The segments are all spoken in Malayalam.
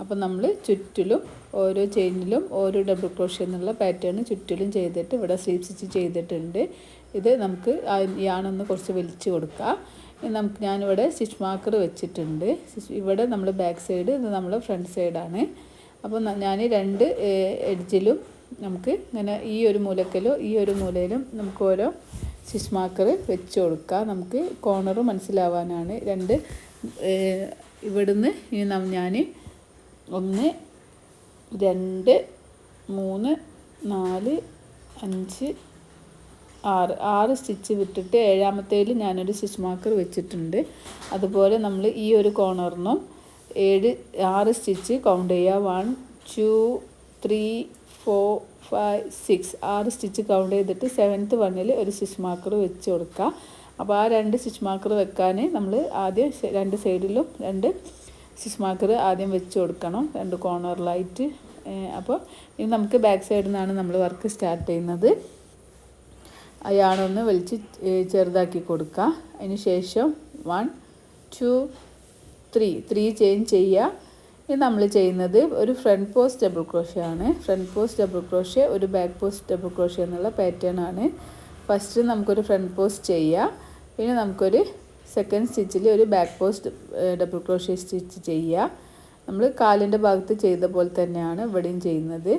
അപ്പോൾ നമ്മൾ ചുറ്റിലും ഓരോ ചെയിനിലും ഓരോ ഡബിൾ ക്രോഷ്യ എന്നുള്ള പാറ്റേൺ ചുറ്റിലും ചെയ്തിട്ട് ഇവിടെ സ്ലീവ് സ്റ്റിച്ച് ചെയ്തിട്ടുണ്ട്. ഇത് നമുക്ക് യാണൊന്ന് കുറച്ച് വലിച്ചു കൊടുക്കാം. നമുക്ക് ഞാനിവിടെ സ്റ്റിച്ച് മാർക്കർ വെച്ചിട്ടുണ്ട്. ഇവിടെ നമ്മൾ ബാക്ക് സൈഡ്, ഇത് നമ്മൾ ഫ്രണ്ട് സൈഡാണ്. അപ്പോൾ ഞാൻ രണ്ട് എഡ്ജിലും നമുക്ക് ഇങ്ങനെ ഈ ഒരു മൂലക്കലോ ഈ ഒരു മൂലയിലും നമുക്ക് ഓരോ സ്റ്റിച്ച് മാർക്കർ വെച്ച് കൊടുക്കാം. നമുക്ക് കോർണർ മനസ്സിലാവാനാണ്. ഇവിടുന്ന് ഞാൻ 1 2 3 4 5 6 സ്റ്റിച്ച് വിട്ടിട്ട് 7ാമത്തേൽ ഞാനൊരു സ്റ്റിച്ച് മാർക്കർ വെച്ചിട്ടുണ്ട്. അതുപോലെ നമ്മൾ ഈ ഒരു കോർണറിനും 6 സ്റ്റിച്ച് കൗണ്ട് ചെയ്യുക. 1 2 3 4 5 6 6 സ്റ്റിച്ച് കൗണ്ട് ചെയ്തിട്ട് 7th വണ്ണിൽ ഒരു സ്റ്റിച്ച് മാർക്കർ വെച്ച് കൊടുക്കുക. അപ്പോൾ ആ 2 സ്റ്റിച്ച് മാർക്കർ വെക്കാൻ നമ്മൾ ആദ്യം 2 സൈഡിലും 2 സ്റ്റിച്ച് മാർക്കർ ആദ്യം വെച്ച് കൊടുക്കണം, 2 കോർണറിലായിട്ട്. അപ്പോൾ ഇനി നമുക്ക് ബാക്ക് സൈഡിൽ നിന്നാണ് നമ്മൾ വർക്ക് സ്റ്റാർട്ട് ചെയ്യുന്നത്. അയാളൊന്ന് വലിച്ച് ചെറുതാക്കി കൊടുക്കുക. അതിന് ശേഷം 1 2 3 ചെയിൻ ചെയ്യുക. ഇത് നമ്മൾ ചെയ്യുന്നത് ഒരു ഫ്രണ്ട് പോസ്റ്റ് ഡബിൾ ക്രോഷ്യ ആണ്. ഫ്രണ്ട് പോസ്റ്റ് ഡബിൾ ക്രോഷ്യ, ഒരു ബാക്ക് പോസ്റ്റ് ഡബിൾ ക്രോഷ്യ എന്നുള്ള പാറ്റേൺ ആണ്. ഫസ്റ്റ് നമുക്കൊരു ഫ്രണ്ട് പോസ്റ്റ് ചെയ്യുക. പിന്നെ നമുക്കൊരു സെക്കൻഡ് സ്റ്റിച്ചിൽ ഒരു back post double crochet stitch ചെയ്യുക. നമ്മൾ കാലിൻ്റെ ഭാഗത്ത് ചെയ്ത പോലെ തന്നെയാണ് ഇവിടെയും ചെയ്യുന്നത്.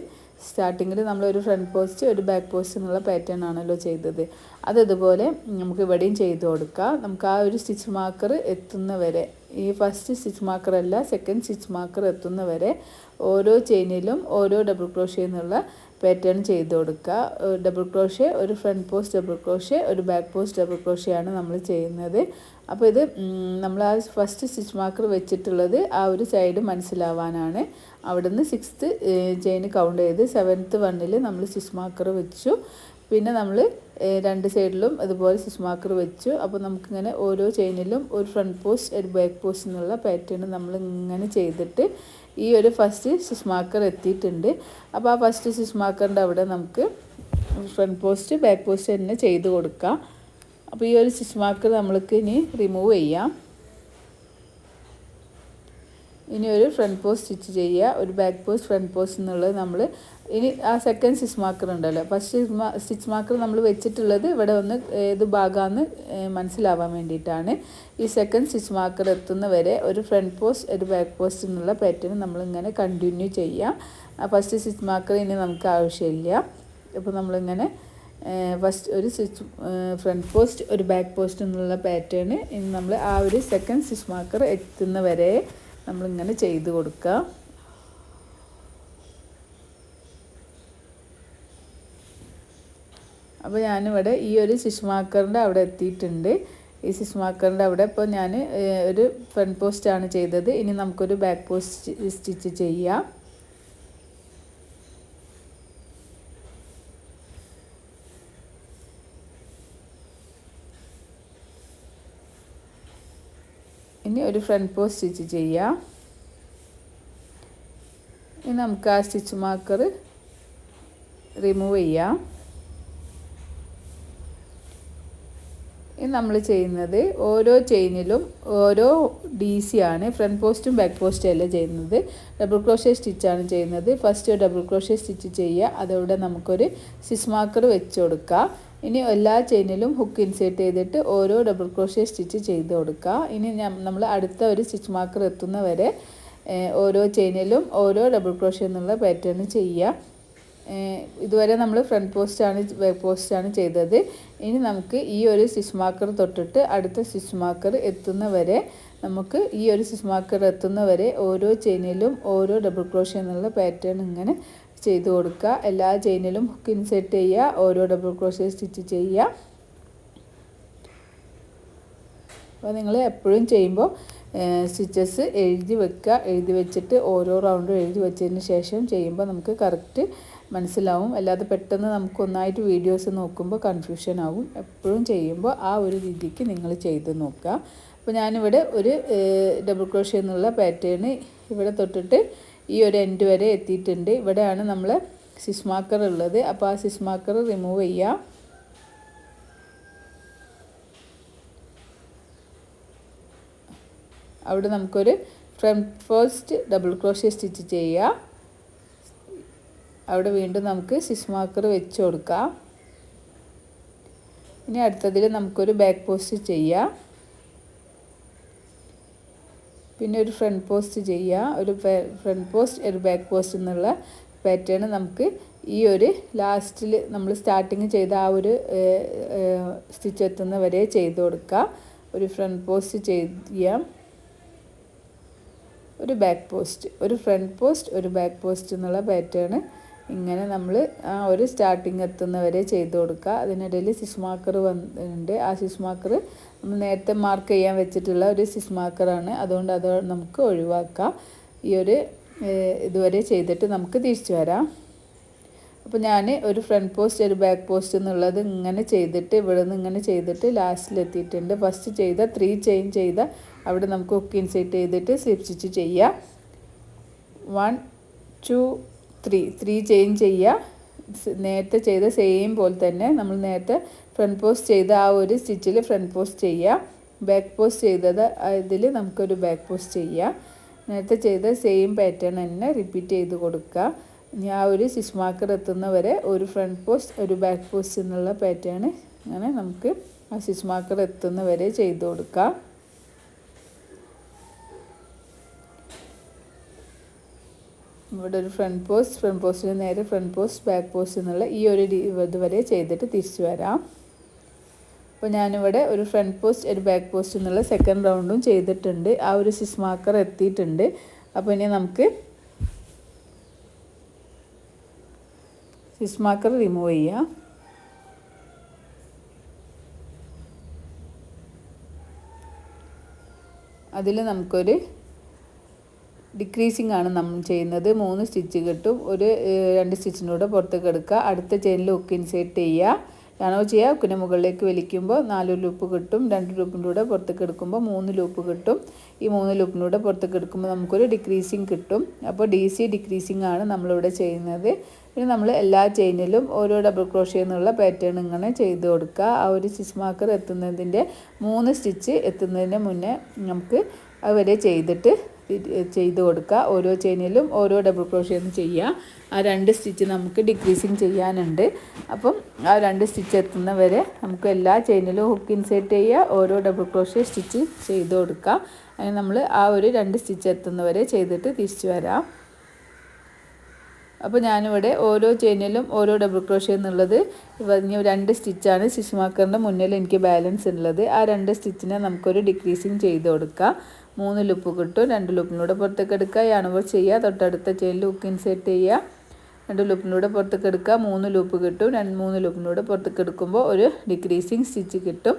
സ്റ്റാർട്ടിങ്ങിൽ നമ്മളൊരു ഫ്രണ്ട് പോസ്റ്റ് ഒരു ബാക്ക് പോസ്റ്റ് എന്നുള്ള പാറ്റേൺ ആണല്ലോ ചെയ്തത്. അതുപോലെ നമുക്ക് ഇവിടെയും ചെയ്ത് കൊടുക്കാം. നമുക്ക് ആ ഒരു സ്റ്റിച്ച് മാർക്കർ എത്തുന്നവരെ, ഈ ഫസ്റ്റ് സ്റ്റിച്ച് മാർക്കർ അല്ല സെക്കൻഡ് സ്റ്റിച്ച് മാർക്കർ എത്തുന്നവരെ ഓരോ ചെയിനിലും ഓരോ ഡബിൾ ക്രോഷ്യ എന്നുള്ള പാറ്റേൺ ചെയ്ത് കൊടുക്കുക. ഡബിൾ ക്രോഷ്യ, ഒരു ഫ്രണ്ട് പോസ്റ്റ് ഡബിൾ ക്രോഷ്യ, ഒരു ബാക്ക് പോസ്റ്റ് ഡബിൾ ക്രോഷ്യാണ് നമ്മൾ ചെയ്യുന്നത്. അപ്പോൾ ഇത് നമ്മൾ ആ ഫസ്റ്റ് സ്റ്റിച്ച് മാർക്കർ വെച്ചിട്ടുള്ളത് ആ ഒരു സൈഡ് മനസ്സിലാവാനാണ്. അവിടുന്ന് 6th ചെയിൻ കൗണ്ട് ചെയ്ത് 7th വണ്ണിൽ നമ്മൾ സ്റ്റിച്ച് മാർക്കർ വെച്ചു. പിന്നെ നമ്മൾ 2 സൈഡിലും അതുപോലെ സ്റ്റിച്ച് മാർക്കർ വെച്ചു. അപ്പോൾ നമുക്കിങ്ങനെ ഓരോ ചെയിനിലും ഒരു ഫ്രണ്ട് പോസ്റ്റ് ഒരു ബാക്ക് പോസ്റ്റ് എന്നുള്ള പാറ്റേൺ നമ്മൾ ഇങ്ങനെ ചെയ്തിട്ട് ഈ ഒരു ഫസ്റ്റ് സ്റ്റിച്ച് മാർക്കർ എത്തിയിട്ടുണ്ട്. അപ്പോൾ ആ ഫസ്റ്റ് സ്റ്റിച്ച് മാർക്കറിൻ്റെ അവിടെ നമുക്ക് ഫ്രണ്ട് പോസ്റ്റ് ബാക്ക് പോസ്റ്റ് തന്നെ ചെയ്ത് കൊടുക്കാം. അപ്പോൾ ഈ ഒരു സ്റ്റിച്ച് മാർക്കർ നമ്മൾക്ക് ഇനി റിമൂവ് ചെയ്യാം. ഇനി ഒരു ഫ്രണ്ട് പോസ്റ്റ് സ്റ്റിച്ച് ചെയ്യുക, ഒരു ബാക്ക് പോസ്റ്റ് ഫ്രണ്ട് പോസ്റ്റ് എന്നുള്ളത് നമ്മൾ ഇനി ആ സെക്കൻഡ് സ്റ്റിച്ച് മാർക്കർ ഉണ്ടല്ലോ, ഫസ്റ്റ് സ്റ്റിച്ച് മാർക്കർ നമ്മൾ വെച്ചിട്ടുള്ളത് ഇവിടെ ഒന്ന് ഏത് ഭാഗമാണെന്ന് മനസ്സിലാവാൻ വേണ്ടിയിട്ടാണ്. ഈ സെക്കൻഡ് സ്റ്റിച്ച് മാർക്കർ എത്തുന്നവരെ ഒരു ഫ്രണ്ട് പോസ്റ്റ് ഒരു ബാക്ക് പോസ്റ്റ് എന്നുള്ള പാറ്റേൺ നമ്മളിങ്ങനെ കണ്ടിന്യൂ ചെയ്യാം. ആ ഫസ്റ്റ് സ്റ്റിച്ച് മാർക്കർ ഇനി നമുക്ക് ആവശ്യമില്ല. അപ്പോൾ നമ്മളിങ്ങനെ ഫസ്റ്റ് ഒരു സ്റ്റിച്ച് ഫ്രണ്ട് പോസ്റ്റ് ഒരു ബാക്ക് പോസ്റ്റ് എന്നുള്ള പാറ്റേൺ ഇനി നമ്മൾ ആ ഒരു സെക്കൻഡ് സ്റ്റിച്ച് മാർക്കർ എത്തുന്നവരെ നമ്മളിങ്ങനെ ചെയ്ത് കൊടുക്കുക. അപ്പോൾ ഞാനിവിടെ ഈ ഒരു സ്റ്റിച്ച് മാർക്കറിൻ്റെ അവിടെ എത്തിയിട്ടുണ്ട്. ഈ സ്റ്റിച്ച് മാർക്കറിൻ്റെ അവിടെ ഇപ്പോൾ ഞാൻ ഒരു ഫ്രണ്ട് പോസ്റ്റാണ് ചെയ്തത്. ഇനി നമുക്കൊരു ബാക്ക് പോസ്റ്റ് സ്റ്റിച്ച് ചെയ്യാം. ഇനി ഒരു ഫ്രണ്ട് പോസ്റ്റ് സ്റ്റിച്ച് ചെയ്യാം. ഇനി നമുക്ക് ആ സ്റ്റിച്ച് മാർക്കർ റിമൂവ് ചെയ്യാം. ഇനി നമ്മൾ ചെയ്യുന്നത് ഓരോ ചെയിനിലും ഓരോ DC ആണ്. ഫ്രണ്ട് പോസ്റ്റും ബാക്ക് പോസ്റ്റും അല്ല ചെയ്യുന്നത്, ഡബിൾ ക്രോഷ്യ സ്റ്റിച്ചാണ് ചെയ്യുന്നത്. ഫസ്റ്റ് ഒരു ഡബിൾ ക്രോഷ്യ സ്റ്റിച്ച് ചെയ്യുക, അതോടെ നമുക്കൊരു സ്റ്റിച്ച് മാർക്കർ വെച്ച് കൊടുക്കുക. ഇനി എല്ലാ ചെയിനിലും ഹുക്ക് ഇൻസേർട്ട് ചെയ്തിട്ട് ഓരോ ഡബിൾ ക്രോഷ്യ സ്റ്റിച്ച് ചെയ്ത് കൊടുക്കുക. ഇനി നമ്മൾ അടുത്ത ഒരു സ്റ്റിച്ച് മാർക്കർ എത്തുന്നവരെ ഓരോ ചെയിനിലും ഓരോ ഡബിൾ ക്രോഷ്യ എന്നുള്ള പാറ്റേൺ ചെയ്യുക. ഇതുവരെ നമ്മൾ ഫ്രണ്ട് പോസ്റ്റാണ് ബാക്ക് പോസ്റ്റാണ് ചെയ്തത്. ഇനി നമുക്ക് ഈ ഒരു സ്റ്റിച്ച് മാർക്കർ തൊട്ടിട്ട് അടുത്ത സ്റ്റിച്ച് മാർക്കർ എത്തുന്നവരെ നമുക്ക് ഈ ഒരു സ്റ്റിച്ച് മാർക്കർ എത്തുന്നവരെ ഓരോ ചെയിനിലും ഓരോ ഡബിൾ ക്രോഷ്യ എന്നുള്ള പാറ്റേൺ ഇങ്ങനെ ചെയ്ത് കൊടുക്കുക. എല്ലാ ചെയിനിലും ഹുക്ക് ഇൻസേർട്ട് ചെയ്യുക, ഓരോ ഡബിൾ ക്രോഷ്യ സ്റ്റിച്ച് ചെയ്യുക. അപ്പോൾ നിങ്ങൾ എപ്പോഴും ചെയ്യുമ്പോൾ സ്റ്റിച്ചസ് എഴുതി വെക്കുക. എഴുതി വെച്ചിട്ട് ഓരോ റൗണ്ടും എഴുതി വെച്ചതിന് ശേഷം ചെയ്യുമ്പോൾ നമുക്ക് കറക്റ്റ് മനസ്സിലാവും. അല്ലാതെ പെട്ടെന്ന് നമുക്ക് ഒന്നായിട്ട് വീഡിയോസ് നോക്കുമ്പോൾ കൺഫ്യൂഷൻ ആവും. എപ്പോഴും ചെയ്യുമ്പോൾ ആ ഒരു രീതിക്ക് നിങ്ങൾ ചെയ്ത് നോക്കുക. അപ്പോൾ ഞാനിവിടെ ഒരു ഡബിൾ ക്രോഷ്യ എന്നുള്ള പാറ്റേൺ ഇവിടെ തൊട്ടിട്ട് ഈ ഒരു എൻഡ് വരെ എത്തിയിട്ടുണ്ട്. ഇവിടെയാണ് നമ്മൾ സ്റ്റിച്ച് മാർക്കർ ഉള്ളത്. അപ്പോൾ ആ സ്റ്റിച്ച് മാർക്കർ റിമൂവ് ചെയ്യാം. അവിടെ നമുക്കൊരു front first double crochet stitch ചെയ്യുക. അവിടെ വീണ്ടും നമുക്ക് സ്റ്റിച്ച് മാർക്കർ വെച്ച് കൊടുക്കാം. ഇനി അടുത്തതിൽ നമുക്കൊരു ബാക്ക് പോസ്റ്റ് ചെയ്യാം. പിന്നെ ഒരു ഫ്രണ്ട് പോസ്റ്റ് ചെയ്യുക. ഒരു ഫ്രണ്ട് പോസ്റ്റ് ഒരു ബാക്ക് പോസ്റ്റ് എന്നുള്ള പാറ്റേൺ നമുക്ക് ഈ ഒരു ലാസ്റ്റിൽ നമ്മൾ സ്റ്റാർട്ടിങ് ചെയ്ത ആ ഒരു സ്റ്റിച്ച് എത്തുന്ന വരെ ചെയ്ത് കൊടുക്കുക. ഒരു ഫ്രണ്ട് പോസ്റ്റ് ചെയ്യാം, ഒരു ബാക്ക് പോസ്റ്റ്, ഒരു ഫ്രണ്ട് പോസ്റ്റ്, ഒരു ബാക്ക് പോസ്റ്റ് എന്നുള്ള പാറ്റേൺ ഇങ്ങനെ നമ്മൾ ആ ഒരു സ്റ്റാർട്ടിങ് എത്തുന്നവരെ ചെയ്ത് കൊടുക്കുക. അതിനിടയിൽ സ്റ്റിച്ച് മാർക്കർ വന്നിട്ടുണ്ട്. ആ സ്റ്റിച്ച് മാർക്കർ നമ്മൾ നേരത്തെ മാർക്ക് ചെയ്യാൻ വെച്ചിട്ടുള്ള ഒരു സ്റ്റിച്ച് മാർക്കറാണ്. അതുകൊണ്ട് അത് നമുക്ക് ഒഴിവാക്കാം. ഈ ഒരു ഇതുവരെ ചെയ്തിട്ട് നമുക്ക് തിരിച്ചു വരാം. അപ്പോൾ ഞാൻ ഒരു ഫ്രണ്ട് പോസ്റ്റ് ഒരു ബാക്ക് പോസ്റ്റ് എന്നുള്ളത് ഇങ്ങനെ ചെയ്തിട്ട് ഇവിടെ നിന്ന് ഇങ്ങനെ ചെയ്തിട്ട് ലാസ്റ്റിലെത്തിയിട്ടുണ്ട്. ഫസ്റ്റ് ചെയ്ത 3 ചെയിൻ ചെയ്ത അവിടെ നമുക്ക് ഹുക്ക് ഇൻസേർട്ട് ചെയ്തിട്ട് സ്ലിപ്പ് സ്റ്റിച്ച് ചെയ്യുക. 1 2 3 ചെയിൻ ചെയ്യുക. നേരത്തെ ചെയ്ത സെയിം പോലെ തന്നെ നമ്മൾ നേരത്തെ ഫ്രണ്ട് പോസ്റ്റ് ചെയ്ത ആ ഒരു സ്റ്റിച്ചിൽ ഫ്രണ്ട് പോസ്റ്റ് ചെയ്യുക. ബാക്ക് പോസ്റ്റ് ചെയ്തത് ഇതിൽ നമുക്കൊരു ബാക്ക് പോസ്റ്റ് ചെയ്യുക. നേരത്തെ ചെയ്ത സെയിം പാറ്റേൺ തന്നെ റിപ്പീറ്റ് ചെയ്ത് കൊടുക്കുക. ഇനി ആ ഒരു സ്റ്റിച്ച് മാർക്കർ എത്തുന്നവരെ ഒരു ഫ്രണ്ട് പോസ്റ്റ് ഒരു ബാക്ക് പോസ്റ്റ് എന്നുള്ള പാറ്റേൺ അങ്ങനെ നമുക്ക് ആ സ്റ്റിച്ച് മാർക്കർ എത്തുന്നവരെ ചെയ്ത് കൊടുക്കാം. ഇവിടെ ഒരു ഫ്രണ്ട് പോസ്റ്റിന് നേരെ ഫ്രണ്ട് പോസ്റ്റ് ബാക്ക് പോസ്റ്റ് എന്നുള്ള ഈ ഒരു ഇതുവരെ ചെയ്തിട്ട് തിരിച്ചു വരാം. അപ്പോൾ ഞാനിവിടെ ഒരു ഫ്രണ്ട് പോസ്റ്റ് ഒരു ബാക്ക് പോസ്റ്റ് എന്നുള്ള സെക്കൻഡ് റൗണ്ടും ചെയ്തിട്ടുണ്ട്. ആ ഒരു സ്റ്റിച്ച് മാർക്കർ എത്തിയിട്ടുണ്ട്. അപ്പോൾ ഇനി നമുക്ക് സ്റ്റിച്ച് മാർക്കർ റിമൂവ് ചെയ്യാം. അതിൽ നമുക്കൊരു ഡിക്രീസിങ് ആണ് നമ്മൾ ചെയ്യുന്നത്. 3 സ്റ്റിച്ച് കിട്ടും. ഒരു 2 സ്റ്റിച്ചിനൂടെ പുറത്തേക്ക് എടുക്കുക. അടുത്ത ചെയിനിൽ ഹുക്ക് ഇൻസേർട്ട് ചെയ്യുക. ആണോ ചെയ്യുക. ഹുക്കിന് മുകളിലേക്ക് വലിക്കുമ്പോൾ 4 ലൂപ്പ് കിട്ടും. 2 ലൂപ്പിലൂടെ പുറത്തേക്ക് എടുക്കുമ്പോൾ 3 ലൂപ്പ് കിട്ടും. ഈ 3 ലൂപ്പിലൂടെ പുറത്തേക്ക് എടുക്കുമ്പോൾ നമുക്കൊരു ഡിക്രീസിങ് കിട്ടും. അപ്പോൾ DC ഡിക്രീസിങ് ആണ് നമ്മളിവിടെ ചെയ്യുന്നത്. പിന്നെ നമ്മൾ എല്ലാ ചെയിനിലും ഓരോ ഡബിൾ ക്രോഷ്യ എന്നുള്ള പാറ്റേൺ ഇങ്ങനെ ചെയ്ത് കൊടുക്കുക. ആ ഒരു സ്റ്റിച്ച് മാർക്കർ എത്തുന്നതിൻ്റെ 3 സ്റ്റിച്ച് എത്തുന്നതിന് മുന്നേ നമുക്ക് അതുവരെ ചെയ്ത് കൊടുക്കുക. ഓരോ ചെയിനിലും ഓരോ ഡബിൾ ക്രോഷ്യ എന്ന് ചെയ്യുക. ആ 2 സ്റ്റിച്ച് നമുക്ക് ഡിക്രീസിങ് ചെയ്യാനുണ്ട്. അപ്പം ആ 2 സ്റ്റിച്ച് എത്തുന്നവരെ നമുക്ക് എല്ലാ ചെയിനിലും ഹുക്ക് ഇൻസേർട്ട് ചെയ്യുക. ഓരോ ഡബിൾ ക്രോഷ്യ സ്റ്റിച്ച് ചെയ്ത് കൊടുക്കുക. അങ്ങനെ നമ്മൾ ആ ഒരു 2 സ്റ്റിച്ച് എത്തുന്നവരെ ചെയ്തിട്ട് തിരിച്ചു വരാം. അപ്പോൾ ഞാനിവിടെ ഓരോ ചെയിനിലും ഓരോ ഡബിൾ ക്രോഷ്യ എന്നുള്ളത് 2 സ്റ്റിച്ചാണ് സ്റ്റിച്ച് മാർക്കറിൻ്റെ മുന്നിൽ എനിക്ക് ബാലൻസ് ഉള്ളത്. ആ 2 സ്റ്റിച്ചിനെ നമുക്കൊരു ഡിക്രീസിങ് ചെയ്ത് കൊടുക്കാം. 3 ലൂപ്പ് കിട്ടും. 2 ലൂപ്പിലൂടെ പുറത്തേക്ക് എടുക്കുക. യാണോവർ ചെയ്യുക. തൊട്ടടുത്ത ചെയിനിൽ ഹുക്ക് ഇൻസേർട്ട് ചെയ്യുക. 2 ലൂപ്പിലൂടെ പുറത്തേക്ക് എടുക്കുക. 3 ലൂപ്പ് കിട്ടും. 3 ലൂപ്പിലൂടെ പുറത്തേക്ക് എടുക്കുമ്പോൾ ഒരു ഡിക്രീസിങ് സ്റ്റിച്ച് കിട്ടും.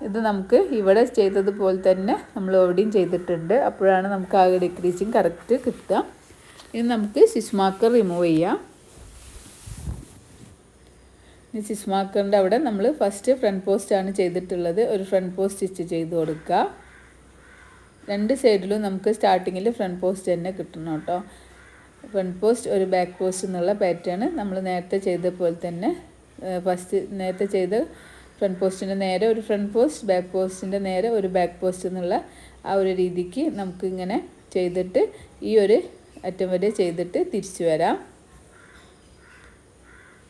ഇത് നമുക്ക് ഇവിടെ ചെയ്തതുപോലെ തന്നെ നമ്മൾ എവിടെയും ചെയ്തിട്ടുണ്ട്. അപ്പോഴാണ് നമുക്ക് ആ ഡിക്രീസിങ് കറക്റ്റ് കിട്ടുക. ഇനി നമുക്ക് സ്റ്റിച്ച് മാർക്കർ റിമൂവ് ചെയ്യാം. ഈ സ്റ്റിച്ച് മാർക്കറിൻ്റെ അവിടെ നമ്മൾ ഫസ്റ്റ് ഫ്രണ്ട് പോസ്റ്റാണ് ചെയ്തിട്ടുള്ളത്. ഒരു ഫ്രണ്ട് പോസ്റ്റ് സ്റ്റിച്ച് ചെയ്ത് കൊടുക്കുക. 2 സൈഡിലും നമുക്ക് സ്റ്റാർട്ടിങ്ങിൽ ഫ്രണ്ട് പോസ്റ്റ് തന്നെ കിട്ടണം കേട്ടോ. ഫ്രണ്ട് പോസ്റ്റ് ഒരു ബാക്ക് പോസ്റ്റ് എന്നുള്ള പാറ്റേൺ നമ്മൾ നേരത്തെ ചെയ്ത പോലെ തന്നെ ഫസ്റ്റ് നേരത്തെ ചെയ്ത് ഫ്രണ്ട് പോസ്റ്റിൻ്റെ നേരെ ഒരു ഫ്രണ്ട് പോസ്റ്റ് ബാക്ക് പോസ്റ്റിൻ്റെ നേരെ ഒരു ബാക്ക് പോസ്റ്റ് എന്നുള്ള ആ ഒരു രീതിക്ക് നമുക്കിങ്ങനെ ചെയ്തിട്ട് ഈ ഒരു അറ്റം വരെ ചെയ്തിട്ട് തിരിച്ചു വരാം.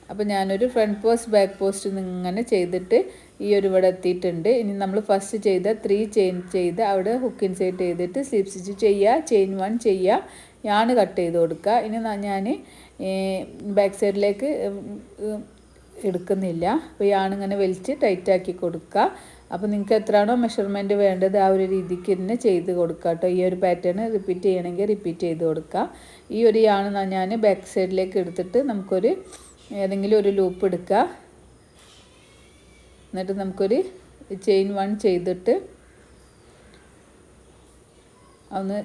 അപ്പോൾ ഞാനൊരു ഫ്രണ്ട് പോസ്റ്റ് ബാക്ക് പോസ്റ്റ് ഇങ്ങനെ ചെയ്തിട്ട് ഈ ഒരു ഇവിടെ എത്തിയിട്ടുണ്ട്. ഇനി നമ്മൾ ഫസ്റ്റ് ചെയ്ത 3 ചെയിൻ ചെയ്ത് അവിടെ ഹുക്ക് ഇൻസേർട്ട് ചെയ്തിട്ട് സ്ലിപ്പ് സ്റ്റിച്ച് ചെയ്യുക. ചെയിൻ 1 ചെയ്യുക. യാൺ കട്ട് ചെയ്ത് കൊടുക്കുക. ഇനി ഞാൻ ബാക്ക് സൈഡിലേക്ക് എടുക്കുന്നില്ല. അപ്പോൾ യാൺ ഇങ്ങനെ വലിച്ച് ടൈറ്റാക്കി കൊടുക്കുക. അപ്പോൾ നിങ്ങൾക്ക് എത്രയാണോ മെഷർമെൻറ്റ് വേണ്ടത് ആ ഒരു രീതിക്ക് തന്നെ ചെയ്ത് കൊടുക്കുക കേട്ടോ. ഈ ഒരു പാറ്റേൺ റിപ്പീറ്റ് ചെയ്യണമെങ്കിൽ റിപ്പീറ്റ് ചെയ്ത് കൊടുക്കുക. ഈ ഒരു യാണ് ഞാൻ ബാക്ക് സൈഡിലേക്ക് എടുത്തിട്ട് നമുക്കൊരു ഏതെങ്കിലും ഒരു ലൂപ്പ് എടുക്കുക. എന്നിട്ട് നമുക്കൊരു ചെയിൻ 1 ചെയ്തിട്ട് ഒന്ന്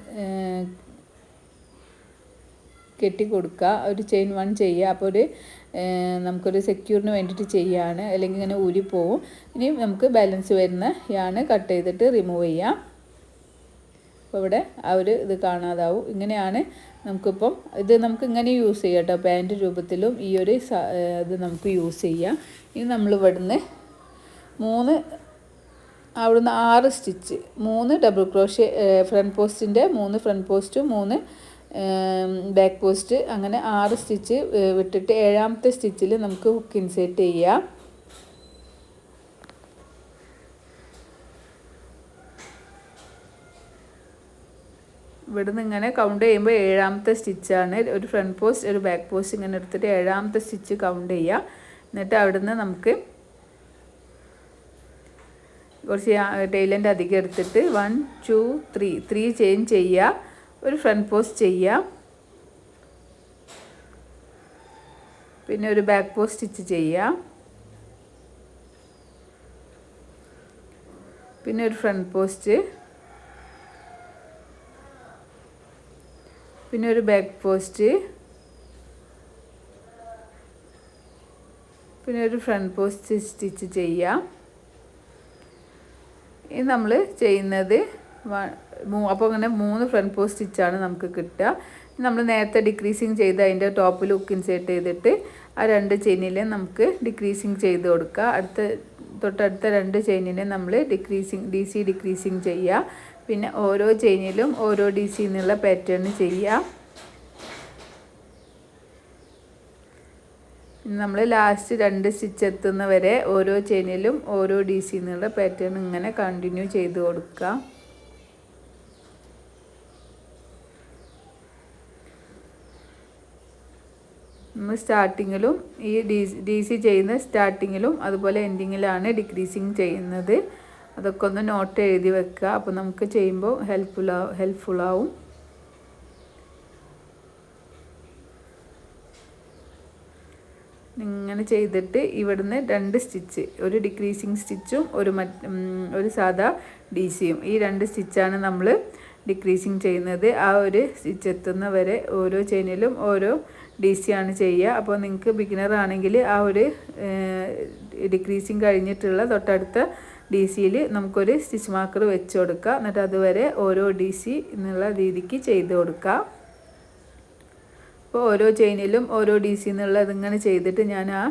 കെട്ടി കൊടുക്കുക. ഒരു ചെയിൻ 1 ചെയ്യുക. അപ്പോൾ നമുക്കൊരു സെക്യൂറിന് വേണ്ടിയിട്ട് ചെയ്യുകയാണ്. അല്ലെങ്കിൽ ഇങ്ങനെ ഊരിപ്പോവും. ഇനി നമുക്ക് ബാലൻസ് വരുന്ന യാണ് കട്ട് ചെയ്തിട്ട് റിമൂവ് ചെയ്യാം. അപ്പോൾ ഇവിടെ ആ ഒരു ഇത് കാണാതാവും. ഇങ്ങനെയാണ് നമുക്കിപ്പം ഇത് നമുക്ക് ഇങ്ങനെ യൂസ് ചെയ്യാം കേട്ടോ. പാൻറ്റ് രൂപത്തിലും ഈ ഒരു ഇത് നമുക്ക് യൂസ് ചെയ്യാം. ഇനി നമ്മൾ ഇവിടുന്ന് 3 അവിടുന്ന് 6 സ്റ്റിച്ച്, 3 ഡബിൾ ക്രോഷ്യ ഫ്രണ്ട് പോസ്റ്റിൻ്റെ 3 ഫ്രണ്ട് പോസ്റ്റും 3 ബാക്ക് പോസ്റ്റ്, അങ്ങനെ 6 സ്റ്റിച്ച് വിട്ടിട്ട് 7ാമത്തെ സ്റ്റിച്ചിൽ നമുക്ക് ഹുക്ക് ഇൻസേർട്ട് ചെയ്യാം. ഇവിടുന്ന് ഇങ്ങനെ കൗണ്ട് ചെയ്യുമ്പോൾ 7ാമത്തെ സ്റ്റിച്ചാണ്. ഒരു ഫ്രണ്ട് പോസ്റ്റ് ഒരു ബാക്ക് പോസ്റ്റ് ഇങ്ങനെ എടുത്തിട്ട് 7ാമത്തെ സ്റ്റിച്ച് കൗണ്ട് ചെയ്യുക. എന്നിട്ട് അവിടുന്ന് നമുക്ക് കുറച്ച് ടൈലൻ്റ് അധികം എടുത്തിട്ട് 1 2 3 ചെയിൻ ചെയ്യുക. ഒരു ഫ്രണ്ട് പോസ്റ്റ് ചെയ്യുക, പിന്നെ ഒരു ബാക്ക് പോസ്റ്റ് സ്റ്റിച്ച് ചെയ്യുക, പിന്നെ ഒരു ഫ്രണ്ട് പോസ്റ്റ്, പിന്നെ ഒരു ബാക്ക് പോസ്റ്റ്, പിന്നെ ഒരു ഫ്രണ്ട് പോസ്റ്റ് സ്റ്റിച്ച് ചെയ്യുക. ഇത് നമ്മൾ ചെയ്യുന്നത് അപ്പോൾ അങ്ങനെ 3 ഫ്രണ്ട് പോസ്റ്റ് സ്റ്റിച്ചാണ് നമുക്ക് കിട്ടുക. നമ്മൾ നേരത്തെ ഡിക്രീസിങ് ചെയ്ത് അതിൻ്റെ ടോപ്പിൽ ഹുക്ക് ഇൻസേർട്ട് ചെയ്തിട്ട് ആ 2 ചെയിനിൽ നമുക്ക് ഡിക്രീസിങ് ചെയ്ത് കൊടുക്കുക. തൊട്ടടുത്ത 2 ചെയിനിനെ നമ്മൾ DC ഡിക്രീസിങ് ചെയ്യുക. പിന്നെ ഓരോ ചെയിനിലും ഓരോ DC എന്നുള്ള പാറ്റേൺ ചെയ്യുക. നമ്മൾ ലാസ്റ്റ് 2 സ്റ്റിച്ച് എത്തുന്ന വരെ ഓരോ ചെയിനിലും ഓരോ DC എന്നുള്ള പാറ്റേൺ ഇങ്ങനെ കണ്ടിന്യൂ ചെയ്ത് കൊടുക്കുക. നമ്മൾ സ്റ്റാർട്ടിങ്ങിലും ഈ DC ചെയ്യുന്ന സ്റ്റാർട്ടിങ്ങിലും അതുപോലെ എൻഡിങ്ങിലാണ് ഡിക്രീസിങ് ചെയ്യുന്നത്. അതൊക്കെ ഒന്ന് നോട്ട് എഴുതി വെക്കുക. അപ്പോൾ നമുക്ക് ചെയ്യുമ്പോൾ ഹെൽപ്ഫുള്ളാവും. ഇങ്ങനെ ചെയ്തിട്ട് ഇവിടുന്ന് 2 സ്റ്റിച്ച്, ഒരു ഡിക്രീസിങ് സ്റ്റിച്ചും ഒരു സാധാ DCയും, ഈ 2 സ്റ്റിച്ചാണ് നമ്മൾ ഡിക്രീസിങ് ചെയ്യുന്നത്. ആ ഒരു സ്റ്റിച്ച് എത്തുന്ന വരെ ഓരോ ചെയിനിലും ഓരോ DC ആണ് ചെയ്യുക. അപ്പോൾ നിങ്ങൾക്ക് ബിഗിനർ ആണെങ്കിൽ ആ ഒരു ഡിക്രീസിങ് കഴിഞ്ഞിട്ടുള്ള തൊട്ടടുത്ത DCയിൽ നമുക്കൊരു സ്റ്റിച്ച് മാർക്കർ വെച്ച് കൊടുക്കുക. എന്നിട്ട് അതുവരെ ഓരോ DC എന്നുള്ള രീതിക്ക് ചെയ്ത് കൊടുക്കുക. അപ്പോൾ ഓരോ ചെയിനിലും ഓരോ DC എന്നുള്ളത് ഇങ്ങനെ ചെയ്തിട്ട് ഞാൻ ആ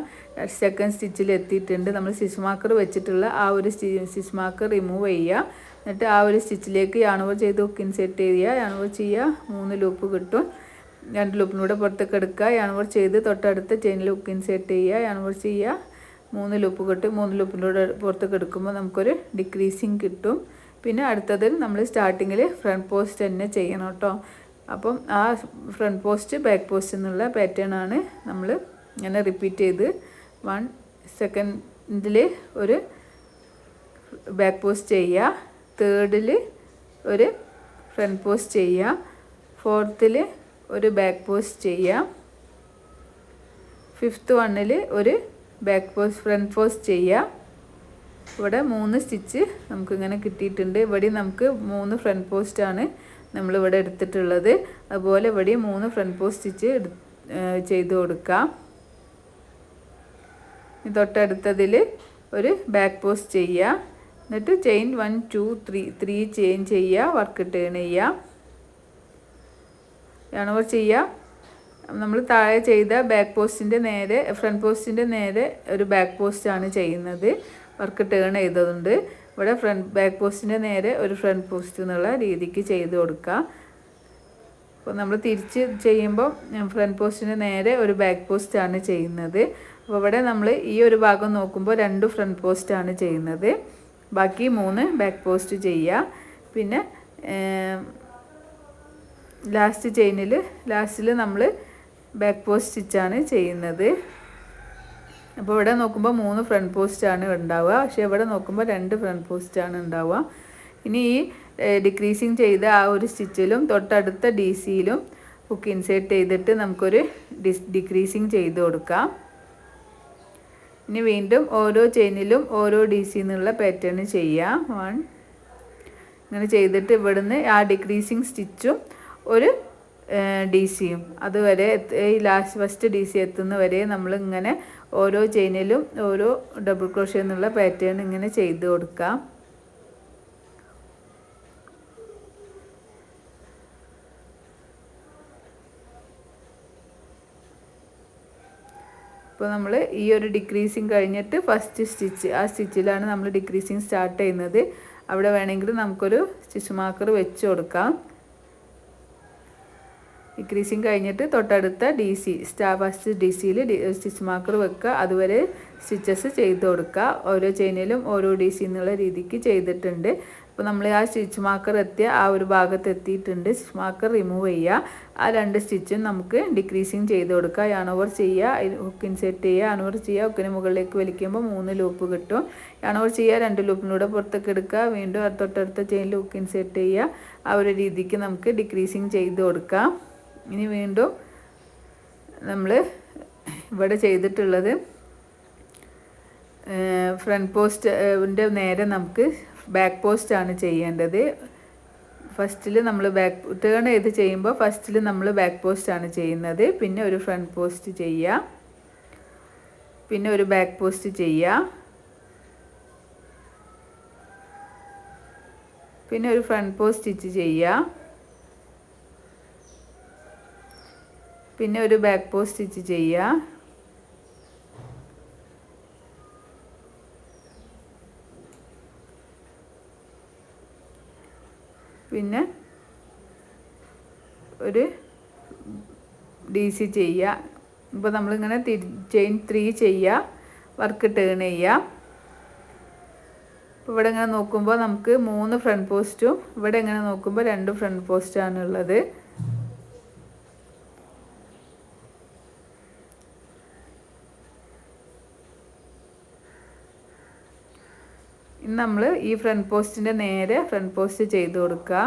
2nd സ്റ്റിച്ചിൽ എത്തിയിട്ടുണ്ട്. നമ്മൾ സ്റ്റിച്ച് മാർക്കർ വെച്ചിട്ടുള്ള ആ ഒരു സ്റ്റിച്ച് മാർക്കർ റിമൂവ് ചെയ്യുക. എന്നിട്ട് ആ ഒരു സ്റ്റിച്ചിലേക്ക് യാണോവർ ചെയ്ത് ഹുക്ക് ഇൻസേർട്ട് ചെയ്യുക. യാണോവർ ചെയ്യുക, 3 ലൂപ്പ് കിട്ടും. 2 ലൂപ്പിലൂടെ പുറത്തേക്ക് എടുക്കുക. യാണോവർ ചെയ്ത് തൊട്ടടുത്ത ചെയിനിൽ ഹുക്ക് ഇൻസേർട്ട് ചെയ്യുക. യാണോവർ ചെയ്യുക, 3 ലൂപ്പ് കിട്ടും. 3 ലൂപ്പിലൂടെ പുറത്തേക്ക് എടുക്കുമ്പോൾ നമുക്കൊരു ഡിക്രീസിങ് കിട്ടും. പിന്നെ അടുത്തതിൽ നമ്മൾ സ്റ്റാർട്ടിങ്ങിൽ ഫ്രണ്ട് പോസ്റ്റ് തന്നെ ചെയ്യണം കേട്ടോ. അപ്പം ആ ഫ്രണ്ട് പോസ്റ്റ് ബാക്ക് പോസ്റ്റ് എന്നുള്ള പാറ്റേൺ ആണ് നമ്മൾ ഇങ്ങനെ റിപ്പീറ്റ് ചെയ്ത് 1 സെക്കൻഡിൽ ഒരു ബാക്ക് പോസ്റ്റ് ചെയ്യുക, 3rd ഒരു ഫ്രണ്ട് പോസ്റ്റ് ചെയ്യുക, 4th ഒരു ബാക്ക് പോസ്റ്റ് ചെയ്യുക, 5th വണ്ണിൽ ഒരു ഫ്രണ്ട് പോസ്റ്റ് ചെയ്യുക. ഇവിടെ 3 സ്റ്റിച്ച് നമുക്കിങ്ങനെ കിട്ടിയിട്ടുണ്ട്. ഇവിടെ നമുക്ക് 3 ഫ്രണ്ട് പോസ്റ്റാണ് നമ്മളിവിടെ എടുത്തിട്ടുള്ളത്. അതുപോലെ ഇവിടെ 3 ഫ്രണ്ട് പോസ്റ്റ് സ്റ്റിച്ച് ചെയ്ത് കൊടുക്കാം. തൊട്ടടുത്തതിൽ ഒരു ബാക്ക് പോസ്റ്റ് ചെയ്യുക. എന്നിട്ട് ചെയിൻ 1 2 3 ചെയിൻ ചെയ്യുക, വർക്ക് ടേൺ ചെയ്യുക, യാണോവർ ചെയ്യുക. നമ്മൾ താഴെ ചെയ്ത ബാക്ക് പോസ്റ്റിൻ്റെ നേരെ ഫ്രണ്ട് പോസ്റ്റിൻ്റെ നേരെ ഒരു ബാക്ക് പോസ്റ്റാണ് ചെയ്യുന്നത്. വർക്ക് ടേൺ ചെയ്തതുകൊണ്ട് ഇവിടെ ബാക്ക് പോസ്റ്റിൻ്റെ നേരെ ഒരു ഫ്രണ്ട് പോസ്റ്റ് എന്നുള്ള രീതിക്ക് ചെയ്ത് കൊടുക്കുക. അപ്പോൾ നമ്മൾ തിരിച്ച് ചെയ്യുമ്പോൾ ഫ്രണ്ട് പോസ്റ്റിന് നേരെ ഒരു ബാക്ക് പോസ്റ്റാണ് ചെയ്യുന്നത്. അപ്പോൾ ഇവിടെ നമ്മൾ ഈ ഒരു ഭാഗം നോക്കുമ്പോൾ 2 ഫ്രണ്ട് പോസ്റ്റാണ് ചെയ്യുന്നത്. ബാക്കി 3 ബാക്ക് പോസ്റ്റ് ചെയ്യുക. പിന്നെ ലാസ്റ്റിൽ നമ്മൾ ബാക്ക് പോസ്റ്റ് സ്റ്റിച്ചാണ് ചെയ്യുന്നത്. അപ്പോൾ ഇവിടെ നോക്കുമ്പോൾ 3 ഫ്രണ്ട് പോസ്റ്റാണ് ഉണ്ടാവുക. പക്ഷേ ഇവിടെ നോക്കുമ്പോൾ 2 ഫ്രണ്ട് പോസ്റ്റാണ് ഉണ്ടാവുക. ഇനി ഈ ഡിക്രീസിങ് ചെയ്ത ആ ഒരു സ്റ്റിച്ചിലും തൊട്ടടുത്ത DCയിലും ഹുക്ക് ഇൻസേർട്ട് ചെയ്തിട്ട് നമുക്കൊരു ഡിക്രീസിങ് ചെയ്ത് കൊടുക്കാം. ഇനി വീണ്ടും ഓരോ ചെയിനിലും ഓരോ DC എന്നുള്ള പാറ്റേൺ ചെയ്യാം. 1 ഇങ്ങനെ ചെയ്തിട്ട് ഇവിടുന്ന് ആ ഡിക്രീസിങ് സ്റ്റിച്ചും ഒരു DCയും അതുവരെ ഈ ഫസ്റ്റ് DC എത്തുന്ന വരെ നമ്മളിങ്ങനെ ഓരോ ചെയിനിലും ഓരോ ഡബിൾ ക്രോഷ്യ എന്നുള്ള പാറ്റേൺ ഇങ്ങനെ ചെയ്ത് കൊടുക്കാം. ഇപ്പോൾ അപ്പോൾ നമ്മൾ ഈ ഒരു ഡിക്രീസിങ് കഴിഞ്ഞിട്ട് ഫസ്റ്റ് സ്റ്റിച്ച്, ആ സ്റ്റിച്ചിലാണ് നമ്മൾ ഡിക്രീസിങ് സ്റ്റാർട്ട് ചെയ്യുന്നത്. അവിടെ വേണമെങ്കിൽ നമുക്കൊരു സ്റ്റിച്ച് മാർക്കർ വെച്ച് കൊടുക്കാം. ഡിക്രീസിങ് കഴിഞ്ഞിട്ട് തൊട്ടടുത്ത DC ഫസ്റ്റ് DCയിൽ സ്റ്റിച്ച് മാർക്കർ വെക്കുക. അതുവരെ സ്റ്റിച്ചസ് ചെയ്ത് കൊടുക്കുക. ഓരോ ചെയിനിലും ഓരോ DC എന്നുള്ള രീതിക്ക് ചെയ്തിട്ടുണ്ട്. അപ്പോൾ നമ്മൾ ആ സ്റ്റിച്ച് മാർക്കർ എത്തിയ ആ ഒരു ഭാഗത്ത് എത്തിയിട്ടുണ്ട്. സ്റ്റിച്ച് മാർക്കർ റിമൂവ് ചെയ്യുക. ആ 2 സ്റ്റിച്ചും നമുക്ക് ഡിക്രീസിങ് ചെയ്ത് കൊടുക്കുക. യാൺ ഓവർ ചെയ്യുക, ഹുക്ക് ഇൻസെർട്ട് ചെയ്യുക, യാൺ ഓവർ ചെയ്യുക. ഹുക്കിന് മുകളിലേക്ക് വലിക്കുമ്പോൾ 3 ലൂപ്പ് കിട്ടും. യാൺ ഓവർ ചെയ്യുക, 2 ലൂപ്പിലൂടെ പുറത്തേക്ക് എടുക്കുക. വീണ്ടും തൊട്ടടുത്ത ചെയിനിൽ ഹുക്ക് ഇൻസെർട്ട് ചെയ്യുക. ആ ഒരു രീതിക്ക് നമുക്ക് ഡിക്രീസിങ് ചെയ്ത് കൊടുക്കാം. ഇനി വീണ്ടും നമ്മൾ ഇവിടെ ചെയ്തിട്ടുള്ളത് ഫ്രണ്ട് പോസ്റ്റിൻ്റെ നേരെ നമുക്ക് ബാക്ക് പോസ്റ്റാണ് ചെയ്യേണ്ടത്. ഫസ്റ്റിൽ നമ്മൾ ടേൺ ചെയ്ത് ചെയ്യുമ്പോൾ ഫസ്റ്റിൽ നമ്മൾ ബാക്ക് പോസ്റ്റാണ് ചെയ്യുന്നത്. പിന്നെ ഒരു ഫ്രണ്ട് പോസ്റ്റ് ചെയ്യുക, പിന്നെ ഒരു ബാക്ക് പോസ്റ്റ് ചെയ്യുക, പിന്നെ ഒരു ഫ്രണ്ട് പോസ്റ്റ് സ്റ്റിച്ച് ചെയ്യുക, പിന്നെ ഒരു ബാക്ക് പോസ്റ്റ് സ്റ്റിച്ച് ചെയ്യുക, പിന്നെ ഒരു DC ചെയ്യുക. ഇപ്പോൾ നമ്മളിങ്ങനെ ചെയിൻ 3 ചെയ്യുക, വർക്ക് ടേൺ ചെയ്യുക. ഇപ്പോൾ ഇവിടെ ഇങ്ങനെ നോക്കുമ്പോൾ നമുക്ക് 3 ഫ്രണ്ട് പോസ്റ്റും ഇവിടെ ഇങ്ങനെ നോക്കുമ്പോൾ 2 ഫ്രണ്ട് പോസ്റ്റാണുള്ളത്. ഇനി നമ്മൾ ഈ ഫ്രണ്ട് പോസ്റ്റിൻ്റെ നേരെ ഫ്രണ്ട് പോസ്റ്റ് ചെയ്ത് കൊടുക്കുക.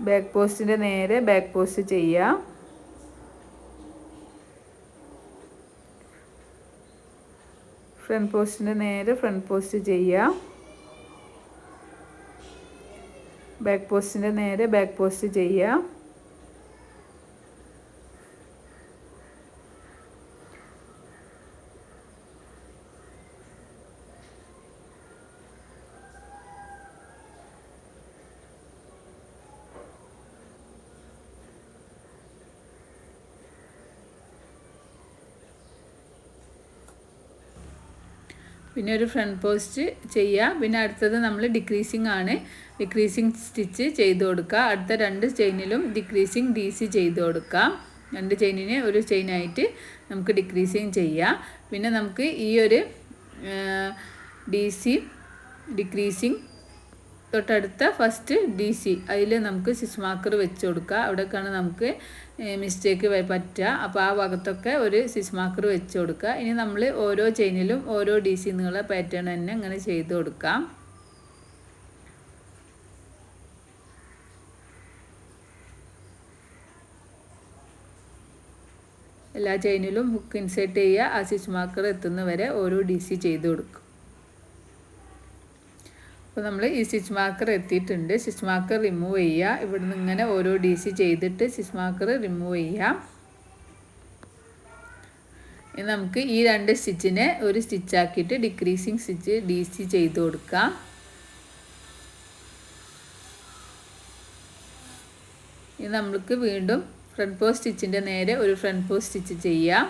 ബാക്ക് പോസ്റ്റിൻ്റെ നേരെ ബാക്ക് പോസ്റ്റ് ചെയ്യുക. ഫ്രണ്ട് പോസ്റ്റിൻ്റെ നേരെ ഫ്രണ്ട് പോസ്റ്റ് ചെയ്യുക. ബാക്ക് പോസ്റ്റിൻ്റെ നേരെ ബാക്ക് പോസ്റ്റ് ചെയ്യുക. പിന്നെ ഒരു ഫ്രണ്ട് പോസ്റ്റ് ചെയ്യുക. പിന്നെ അടുത്തത് നമ്മൾ ഡിക്രീസിങ് ആണ്. ഡിക്രീസിങ് സ്റ്റിച്ച് ചെയ്ത് കൊടുക്കുക. അടുത്ത 2 ചെയിനിലും ഡിക്രീസിങ് DC ചെയ്ത് കൊടുക്കുക. 2 ചെയിനിനെ ഒരു ചെയിനായിട്ട് നമുക്ക് ഡിക്രീസിങ് ചെയ്യാം. പിന്നെ നമുക്ക് ഈ ഒരു DC ഡിക്രീസിങ് തൊട്ടടുത്ത ഫസ്റ്റ് DC അതിൽ നമുക്ക് സ്റ്റിച്ച് മാർക്കർ വെച്ച് കൊടുക്കുക. അവിടേക്കാണ് നമുക്ക് മിസ്റ്റേക്ക് പറ്റുക. അപ്പോൾ ആ ഭാഗത്തൊക്കെ ഒരു സ്റ്റിച്ച് മാർക്കർ വെച്ച് കൊടുക്കുക. ഇനി നമ്മൾ ഓരോ ചെയിനിലും ഓരോ DC എന്നുള്ള പാറ്റേൺ തന്നെ ഇങ്ങനെ ചെയ്ത് കൊടുക്കാം. എല്ലാ ചെയിനിലും ഹുക്ക് ഇൻസേർട്ട് ചെയ്യുക. ആ സ്റ്റിച്ച് മാർക്കർ എത്തുന്നവരെ ഓരോ DC ചെയ്ത് കൊടുക്കും. അപ്പോൾ നമ്മൾ ഈ സ്റ്റിച്ച് മാർക്കർ എത്തിയിട്ടുണ്ട്. സ്റ്റിച്ച് മാർക്കർ റിമൂവ് ചെയ്യുക. ഇവിടുന്ന് ഇങ്ങനെ ഓരോ DC ചെയ്തിട്ട് സ്റ്റിച്ച് മാർക്കർ റിമൂവ് ചെയ്യാം. ഇനി നമുക്ക് ഈ 2 സ്റ്റിച്ചിനെ ഒരു സ്റ്റിച്ചാക്കിയിട്ട് ഡിക്രീസിങ് സ്റ്റിച്ച് DC ചെയ്ത് കൊടുക്കാം. ഇനി നമുക്ക് വീണ്ടും ഫ്രണ്ട് പോസ്റ്റ് സ്റ്റിച്ചിൻ്റെ നേരെ ഒരു ഫ്രണ്ട് പോസ്റ്റ് സ്റ്റിച്ച് ചെയ്യാം.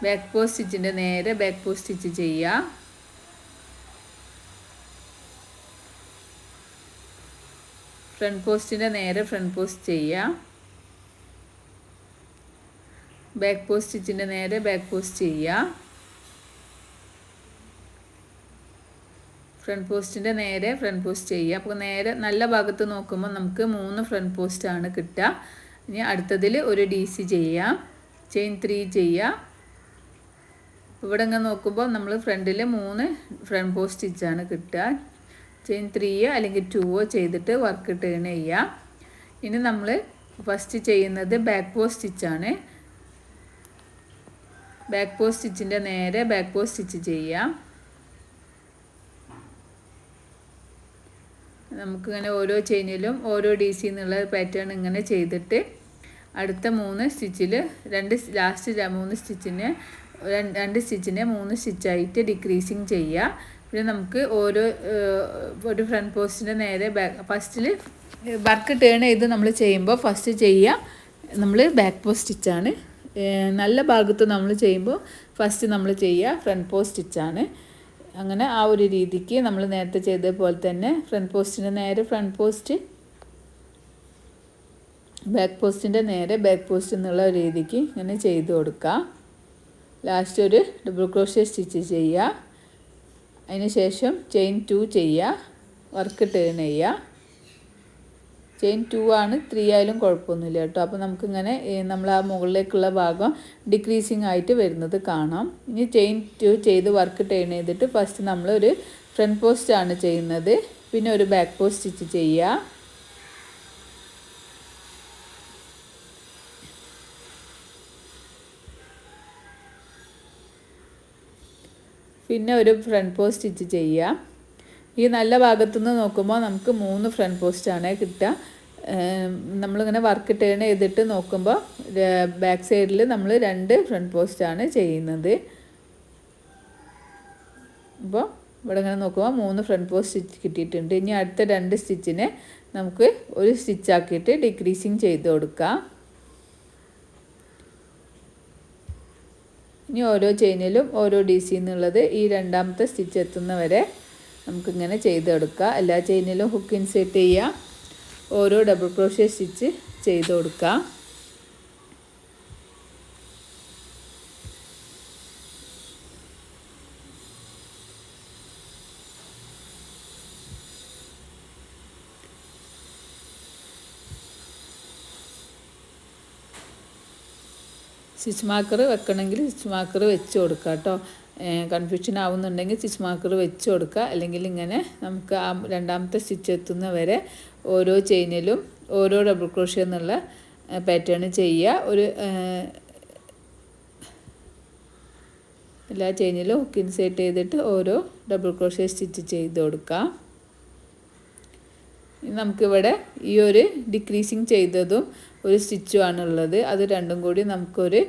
ബാക്ക് പോസ്റ്റ് സ്റ്റിച്ചിൻ്റെ നേരെ ബാക്ക് പോസ്റ്റ് സ്റ്റിച്ച് ചെയ്യാം. ഫ്രണ്ട് പോസ്റ്റിൻ്റെ നേരെ ഫ്രണ്ട് പോസ്റ്റ് ചെയ്യാം. ബാക്ക് പോസ്റ്റ് സ്റ്റിച്ചിൻ്റെ നേരെ ബാക്ക് പോസ്റ്റ് ചെയ്യാം. ഫ്രണ്ട് പോസ്റ്റിൻ്റെ നേരെ ഫ്രണ്ട് പോസ്റ്റ് ചെയ്യുക. അപ്പോൾ നേരെ നല്ല ഭാഗത്ത് നോക്കുമ്പോൾ നമുക്ക് 3 ഫ്രണ്ട് പോസ്റ്റാണ് കിട്ടുക. ഇനി അടുത്തതിൽ ഒരു DC ചെയ്യാം. ചെയിൻ 3 ചെയ്യുക. ഇവിടെ ഇങ്ങനെ നോക്കുമ്പോൾ നമ്മൾ ഫ്രണ്ടിൽ 3 ഫ്രണ്ട് പോസ്റ്റ് സ്റ്റിച്ചാണ് കിട്ടുക. ചെയിൻ 3 അല്ലെങ്കിൽ 2 ചെയ്തിട്ട് വർക്ക് ടേൺ ചെയ്യുക. ഇനി നമ്മൾ ഫസ്റ്റ് ചെയ്യുന്നത് ബാക്ക് പോസ്റ്റ് സ്റ്റിച്ചാണ്. ബാക്ക് പോസ്റ്റ് സ്റ്റിച്ചിൻ്റെ നേരെ ബാക്ക് പോസ്റ്റ് സ്റ്റിച്ച് ചെയ്യാം. നമുക്കിങ്ങനെ ഓരോ ചെയിനിലും ഓരോ DC എന്നുള്ള പാറ്റേൺ ഇങ്ങനെ ചെയ്തിട്ട് അടുത്ത 3 സ്റ്റിച്ചിൽ ലാസ്റ്റ് 3 സ്റ്റിച്ചിനെ 2 സ്റ്റിച്ചിനെ 3 സ്റ്റിച്ചായിട്ട് ഡിക്രീസിങ് ചെയ്യുക. പിന്നെ നമുക്ക് ഒരു ഫ്രണ്ട് പോസ്റ്റിൻ്റെ നേരെ ഫസ്റ്റിൽ വർക്ക് ടേൺ ചെയ്ത് നമ്മൾ ചെയ്യുമ്പോൾ ഫസ്റ്റ് ചെയ്യുക നമ്മൾ ബാക്ക് പോസ്റ്റ് സ്റ്റിച്ചാണ്. നല്ല ഭാഗത്ത് നമ്മൾ ചെയ്യുമ്പോൾ ഫസ്റ്റ് നമ്മൾ ചെയ്യുക ഫ്രണ്ട് പോസ്റ്റ് സ്റ്റിച്ചാണ്. അങ്ങനെ ആ ഒരു രീതിക്ക് നമ്മൾ നേരത്തെ ചെയ്തതുപോലെ തന്നെ ഫ്രണ്ട് പോസ്റ്റിൻ്റെ നേരെ ഫ്രണ്ട് പോസ്റ്റ്, ബാക്ക് പോസ്റ്റിൻ്റെ നേരെ ബാക്ക് പോസ്റ്റ് എന്നുള്ള രീതിക്ക് ഇങ്ങനെ ചെയ്ത് കൊടുക്കുക. ലാസ്റ്റ് ഒരു ഡബിൾ ക്രോഷ്യ സ്റ്റിച്ച് ചെയ്യുക. അതിന് ശേഷം ചെയിൻ 2 ചെയ്യുക, വർക്ക് ടേൺ ചെയ്യുക. ചെയിൻ 2 ആണ്, 3 ആയാലും കുഴപ്പമൊന്നുമില്ല കേട്ടോ. അപ്പോൾ നമുക്കിങ്ങനെ നമ്മൾ ആ മുകളിലേക്കുള്ള ഭാഗം ഡിക്രീസിങ് ആയിട്ട് വരുന്നത് കാണാം. ഇനി ചെയിൻ 2 ചെയ്ത് വർക്ക് ടേൺ ചെയ്തിട്ട് ഫസ്റ്റ് നമ്മളൊരു ഫ്രണ്ട് പോസ്റ്റാണ് ചെയ്യുന്നത്. പിന്നെ ഒരു ബാക്ക് പോസ്റ്റ് സ്റ്റിച്ച് ചെയ്യുക. പിന്നെ ഒരു ഫ്രണ്ട് പോസ്റ്റ് സ്റ്റിച്ച് ചെയ്യുക. ഈ നല്ല ഭാഗത്തുനിന്ന് നോക്കുമ്പോൾ നമുക്ക് 3 ഫ്രണ്ട് പോസ്റ്റാണ് കിട്ടുക. നമ്മളിങ്ങനെ വർക്ക് ടേൺ ചെയ്തിട്ട് നോക്കുമ്പോൾ ബാക്ക് സൈഡിൽ നമ്മൾ 2 ഫ്രണ്ട് പോസ്റ്റാണ് ചെയ്യുന്നത്. അപ്പോൾ ഇവിടെ ഇങ്ങനെ നോക്കുമ്പോൾ 3 ഫ്രണ്ട് പോസ്റ്റ് സ്റ്റിച്ച് കിട്ടിയിട്ടുണ്ട്. ഇനി അടുത്ത 2 സ്റ്റിച്ചിനെ നമുക്ക് ഒരു സ്റ്റിച്ചാക്കിയിട്ട് ഡിക്രീസിങ് ചെയ്ത് കൊടുക്കാം. ഇനി ഓരോ ചെയിനിലും ഓരോ DC എന്നുള്ളത് ഈ രണ്ടാമത്തെ സ്റ്റിച്ച് എത്തുന്നവരെ നമുക്കിങ്ങനെ ചെയ്തെടുക്കുക. എല്ലാ ചെയിനിലും ഹുക്ക് ഇൻസേർട്ട് ചെയ്യുക, ഓരോ ഡബിൾ ക്രോഷ്യ സ്റ്റിച്ച് ചെയ്ത് കൊടുക്കുക. സ്റ്റിച്ച് മാർക്കർ വെക്കണമെങ്കിൽ സ്റ്റിച്ച് മാർക്കർ വെച്ച് കൊടുക്കുക കേട്ടോ. കൺഫ്യൂഷൻ ആവുന്നുണ്ടെങ്കിൽ സ്റ്റിച്ച് മാർക്കർ വെച്ച് കൊടുക്കുക. അല്ലെങ്കിൽ ഇങ്ങനെ നമുക്ക് ആ രണ്ടാമത്തെ സ്റ്റിച്ച് എത്തുന്ന വരെ ഓരോ ചെയിനിലും ഓരോ ഡബിൾ ക്രോഷ്യ എന്നുള്ള പാറ്റേൺ ചെയ്യുക. ഒരു എല്ലാ ചെയിനിലും ഹുക്ക് ഇൻസേർട്ട് ചെയ്തിട്ട് ഓരോ ഡബിൾ ക്രോഷ്യ സ്റ്റിച്ച് ചെയ്ത് കൊടുക്കുക. നമുക്കിവിടെ ഈ ഒരു ഡിക്രീസിങ് ചെയ്തതും ഒരു സ്റ്റിച്ചുമാണ് ഉള്ളത്. അത് രണ്ടും കൂടി നമുക്കൊരു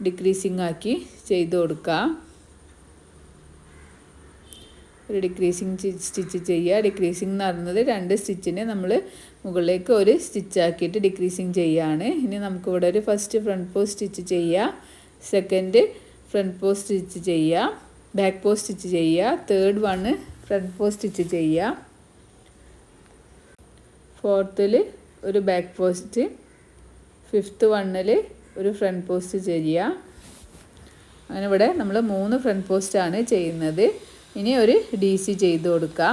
ഡിക്രീസിങ് ആക്കി ചെയ്ത് കൊടുക്കാം. ഒരു ഡിക്രീസിങ് സ്റ്റിച്ച് ചെയ്യുക. ഡിക്രീസിങ് എന്ന് പറയുന്നത് 2 സ്റ്റിച്ചിനെ നമ്മൾ മുകളിലേക്ക് ഒരു സ്റ്റിച്ചാക്കിയിട്ട് ഡിക്രീസിങ് ചെയ്യുകയാണ്. ഇനി നമുക്കിവിടെ ഒരു ഫസ്റ്റ് ഫ്രണ്ട് പോസ്റ്റ് സ്റ്റിച്ച് ചെയ്യുക, സെക്കൻഡ് ഫ്രണ്ട് പോസ്റ്റ് സ്റ്റിച്ച് ചെയ്യുക, ബാക്ക് പോസ്റ്റ് സ്റ്റിച്ച് ചെയ്യുക, third one front post stitch ചെയ്യുക, ഫോർത്തിൽ ഒരു ബാക്ക് പോസ്റ്റ്, ഫിഫ്ത്ത് വണ്ണിൽ ഒരു ഫ്രണ്ട് പോസ്റ്റ് ചെയ്യുക. അങ്ങനെ ഇവിടെ നമ്മൾ 3 ഫ്രണ്ട് പോസ്റ്റാണ് ചെയ്യുന്നത്. ഇനി ഒരു DC ചെയ്ത് കൊടുക്കുക.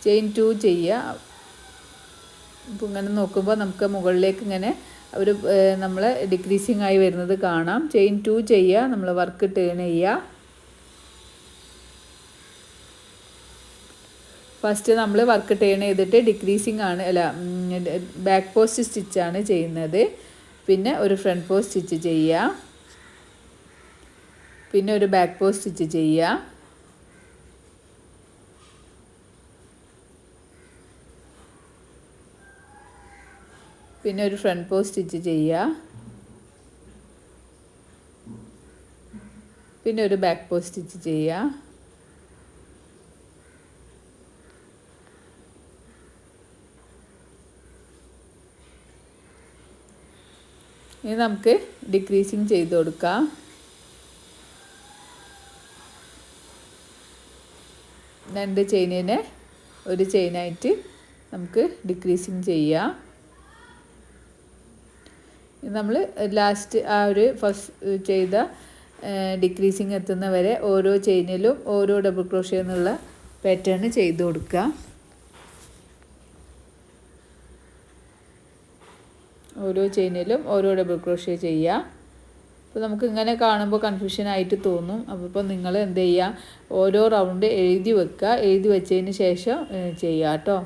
ചെയിൻ 2 ചെയ്യുക. അപ്പോൾ ഇങ്ങനെ നോക്കുമ്പോൾ നമുക്ക് മുകളിലേക്ക് ഇങ്ങനെ ഒരു നമ്മൾ ഡിക്രീസിങ് ആയി വരുന്നത് കാണാം. ചെയിൻ 2 ചെയ്യുക, നമ്മൾ വർക്ക് ടേൺ ചെയ്യുക. ഫസ്റ്റ് നമ്മൾ വർക്ക് ടേൺ ചെയ്തിട്ട് ഡിക്രീസിങ് ആണ്, അല്ല ബാക്ക് പോസ്റ്റ് സ്റ്റിച്ചാണ് ചെയ്യുന്നത്. പിന്നെ ഒരു ഫ്രണ്ട് പോസ്റ്റ് സ്റ്റിച്ച് ചെയ്യുക, പിന്നെ ഒരു ബാക്ക് പോസ്റ്റ് സ്റ്റിച്ച് ചെയ്യുക, പിന്നെ ഒരു ഫ്രണ്ട് പോസ്റ്റ് സ്റ്റിച്ച് ചെയ്യുക, പിന്നെ ഒരു ബാക്ക് പോസ്റ്റ് സ്റ്റിച്ച് ചെയ്യുക. ഇനി നമുക്ക് ഡിക്രീസിങ് ചെയ്ത് കൊടുക്കാം. രണ്ട് ചെയിനിനെ ഒരു ചെയിനായിട്ട് നമുക്ക് ഡിക്രീസിങ് ചെയ്യാം. നമ്മൾ ലാസ്റ്റ് ആ ഒരു ഫസ്റ്റ് ചെയ്ത ഡിക്രീസിങ് എത്തുന്നവരെ ഓരോ ചെയിനിലും ഓരോ ഡബിൾ ക്രോഷ്യ എന്നുള്ള പാറ്റേൺ ചെയ്ത് കൊടുക്കുക. ഓരോ ചെയിനിലും ഓരോ ഡബിൾ ക്രോഷ്യ ചെയ്യുക. അപ്പോൾ നമുക്ക് ഇങ്ങനെ കാണുമ്പോൾ കൺഫ്യൂഷൻ ആയിട്ട് തോന്നും. അപ്പോൾ നിങ്ങൾ എന്ത് ചെയ്യുക, ഓരോ റൗണ്ട് എഴുതി വെക്കുക. എഴുതി വെച്ചതിന് ശേഷം ചെയ്യുക കേട്ടോ.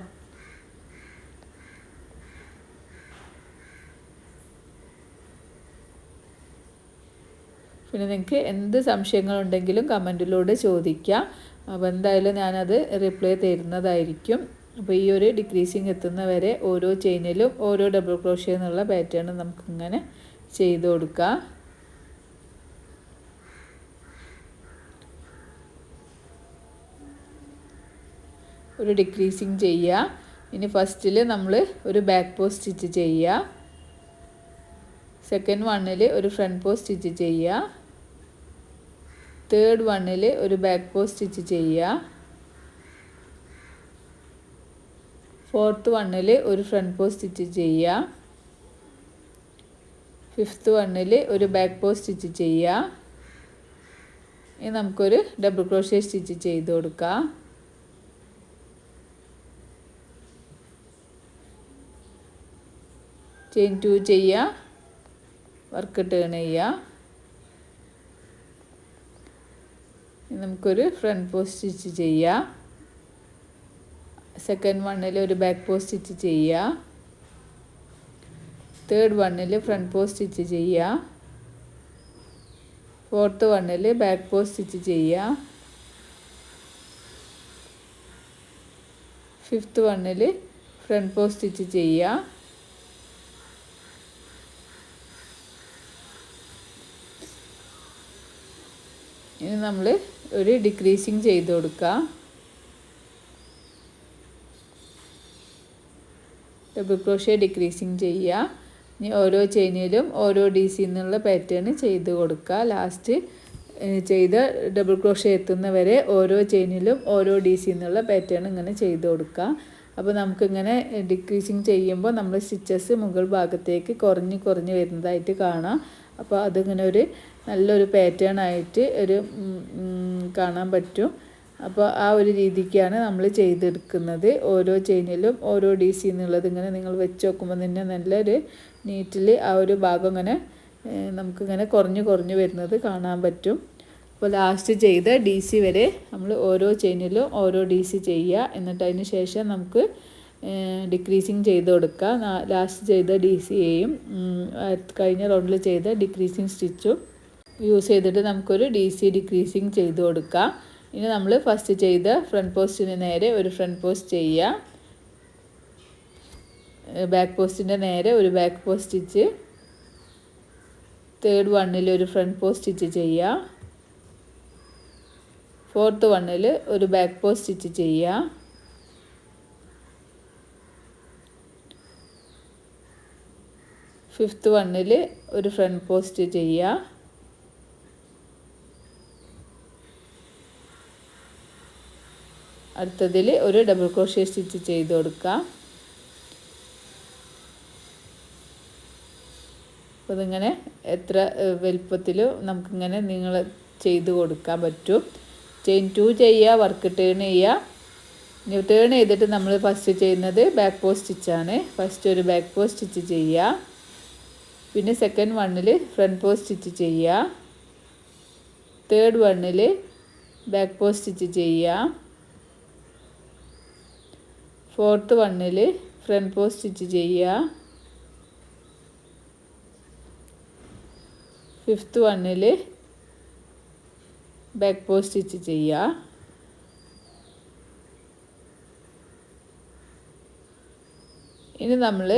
പിന്നെ നിങ്ങൾക്ക് എന്ത് സംശയങ്ങളുണ്ടെങ്കിലും കമൻറ്റിലൂടെ ചോദിക്കാം. അപ്പോൾ എന്തായാലും ഞാനത് റിപ്ലൈ തരുന്നതായിരിക്കും. അപ്പോൾ ഈ ഒരു ഡിക്രീസിങ് എത്തുന്നവരെ ഓരോ ചെയിനിലും ഓരോ ഡബിൾ ക്രോഷ്യ എന്നുള്ള പാറ്റേൺ നമുക്കിങ്ങനെ ചെയ്ത് കൊടുക്കാം. ഒരു ഡിക്രീസിങ് ചെയ്യുക. ഇനി ഫസ്റ്റിൽ നമ്മൾ ഒരു ബാക്ക് പോസ്റ്റ് സ്റ്റിച്ച് ചെയ്യുക. സെക്കൻഡ് വണ്ണിൽ ഒരു ഫ്രണ്ട് പോസ്റ്റ് സ്റ്റിച്ച് ചെയ്യുക. തേർഡ് വണ്ണിൽ ഒരു ബാക്ക് പോസ്റ്റ് സ്റ്റിച്ച് ചെയ്യുക. ഫോർത്ത് വണ്ണിൽ ഒരു ഫ്രണ്ട് പോസ്റ്റ് സ്റ്റിച്ച് ചെയ്യുക. ഫിഫ്ത്ത് വണ്ണിൽ ഒരു ബാക്ക് പോസ്റ്റ് സ്റ്റിച്ച് ചെയ്യുക. ഇനി നമുക്കൊരു ഡബിൾ ക്രോഷ്യ സ്റ്റിച്ച് ചെയ്ത് കൊടുക്കാം. ചെയിൻ 2 ചെയ്യുക, വർക്ക് ടേൺ ചെയ്യുക. നമുക്കൊരു ഫ്രണ്ട് പോസ്റ്റ് സ്റ്റിച്ച് ചെയ്യുക. സെക്കൻഡ് വണ്ണിൽ ഒരു ബാക്ക് പോസ്റ്റ് സ്റ്റിച്ച് ചെയ്യുക. തേർഡ് വണ്ണിൽ ഫ്രണ്ട് പോസ്റ്റ് സ്റ്റിച്ച് ചെയ്യുക. ഫോർത്ത് വണ്ണിൽ ബാക്ക് പോസ്റ്റ് സ്റ്റിച്ച് ചെയ്യുക. ഫിഫ്ത്ത് വണ്ണിൽ ഫ്രണ്ട് പോസ്റ്റ് സ്റ്റിച്ച് ചെയ്യുക. ഇനി നമ്മൾ ഒരു ഡിക്രീസിങ് ചെയ്ത് കൊടുക്കുക. ഡബിൾ ക്രോഷ്യ ഡിക്രീസിങ് ചെയ്യുക. ഇനി ഓരോ ചെയിനിലും ഓരോ DC എന്നുള്ള പാറ്റേൺ ചെയ്ത് കൊടുക്കുക. ലാസ്റ്റ് ചെയ്ത ഡബിൾ ക്രോഷ്യ എത്തുന്നവരെ ഓരോ ചെയിനിലും ഓരോ DC എന്നുള്ള പാറ്റേൺ ഇങ്ങനെ ചെയ്ത് കൊടുക്കുക. അപ്പോൾ നമുക്കിങ്ങനെ ഡിക്രീസിങ് ചെയ്യുമ്പോൾ നമ്മൾ സ്റ്റിച്ചസ് മുകൾ ഭാഗത്തേക്ക് കുറഞ്ഞ് കുറഞ്ഞ് വരുന്നതായിട്ട് കാണാം. അപ്പോൾ അതിങ്ങനെ ഒരു നല്ലൊരു പാറ്റേൺ ആയിട്ട് ഒരു കാണാൻ പറ്റും. അപ്പോൾ ആ ഒരു രീതിക്കാണ് നമ്മൾ ചെയ്തെടുക്കുന്നത്. ഓരോ ചെയിനിലും ഓരോ DC എന്നുള്ളത് ഇങ്ങനെ നിങ്ങൾ വെച്ച് നോക്കുമ്പോൾ തന്നെ നല്ലൊരു നീറ്റിൽ ആ ഒരു ഭാഗം ഇങ്ങനെ നമുക്കിങ്ങനെ കുറഞ്ഞ് കുറഞ്ഞ് വരുന്നത് കാണാൻ പറ്റും. അപ്പോൾ ലാസ്റ്റ് ചെയ്ത DC വരെ നമ്മൾ ഓരോ ചെയിനിലും ഓരോ DC ചെയ്യുക. എന്നിട്ട് അതിന് ശേഷം നമുക്ക് ഡിക്രീസിങ് ചെയ്ത് കൊടുക്കുക. ലാസ്റ്റ് ചെയ്ത DCയെയും കഴിഞ്ഞ റൗണ്ടിൽ ചെയ്ത ഡിക്രീസിങ് സ്റ്റിച്ചും യൂസ് ചെയ്തിട്ട് നമുക്കൊരു DC ഡിക്രീസിങ് ചെയ്ത് കൊടുക്കാം. ഇനി നമ്മൾ ഫസ്റ്റ് ചെയ്ത ഫ്രണ്ട് പോസ്റ്റിന് നേരെ ഒരു ഫ്രണ്ട് പോസ്റ്റ് ചെയ്യുക. ബാക്ക് പോസ്റ്റിൻ്റെ നേരെ ഒരു ബാക്ക് പോസ്റ്റ് സ്റ്റിച്ച്. തേർഡ് വണ്ണിൽ ഒരു ഫ്രണ്ട് പോസ്റ്റ് സ്റ്റിച്ച് ചെയ്യുക. ഫോർത്ത് വണ്ണിൽ ഒരു ബാക്ക് പോസ്റ്റ് സ്റ്റിച്ച് ചെയ്യുക. ഫിഫ്ത്ത് വണ്ണിൽ ഒരു ഫ്രണ്ട് പോസ്റ്റ് ചെയ്യുക. അടുത്തതിൽ ഒരു ഡബിൾ ക്രോഷ്യ സ്റ്റിച്ച് ചെയ്ത് കൊടുക്കുക. അപ്പോൾ ഇതിങ്ങനെ എത്ര വലുപ്പത്തിലും നമുക്കിങ്ങനെ നിങ്ങൾ ചെയ്ത് കൊടുക്കാൻ പറ്റും. ചെയിൻ 2 ചെയ്യുക, വർക്ക് ടേൺ ചെയ്യുക. ഇനി ടേൺ ചെയ്തിട്ട് നമ്മൾ ഫസ്റ്റ് ചെയ്യുന്നത് ബാക്ക് പോസ്റ്റ് സ്റ്റിച്ചാണ്. ഫസ്റ്റ് ഒരു ബാക്ക് പോസ്റ്റ് സ്റ്റിച്ച് ചെയ്യുക. പിന്നെ സെക്കൻഡ് വണ്ണിൽ ഫ്രണ്ട് പോസ്റ്റ് സ്റ്റിച്ച് ചെയ്യുക. തേർഡ് വണ്ണിൽ ബാക്ക് പോസ്റ്റ് സ്റ്റിച്ച് ചെയ്യുക. ഫോർത്ത് വണ്ണിൽ ഫ്രണ്ട് പോസ്റ്റ് സ്റ്റിച്ച് ചെയ്യുക. ഫിഫ്ത്ത് വണ്ണിൽ ബാക്ക് പോസ്റ്റ് സ്റ്റിച്ച് ചെയ്യുക. ഇനി നമ്മൾ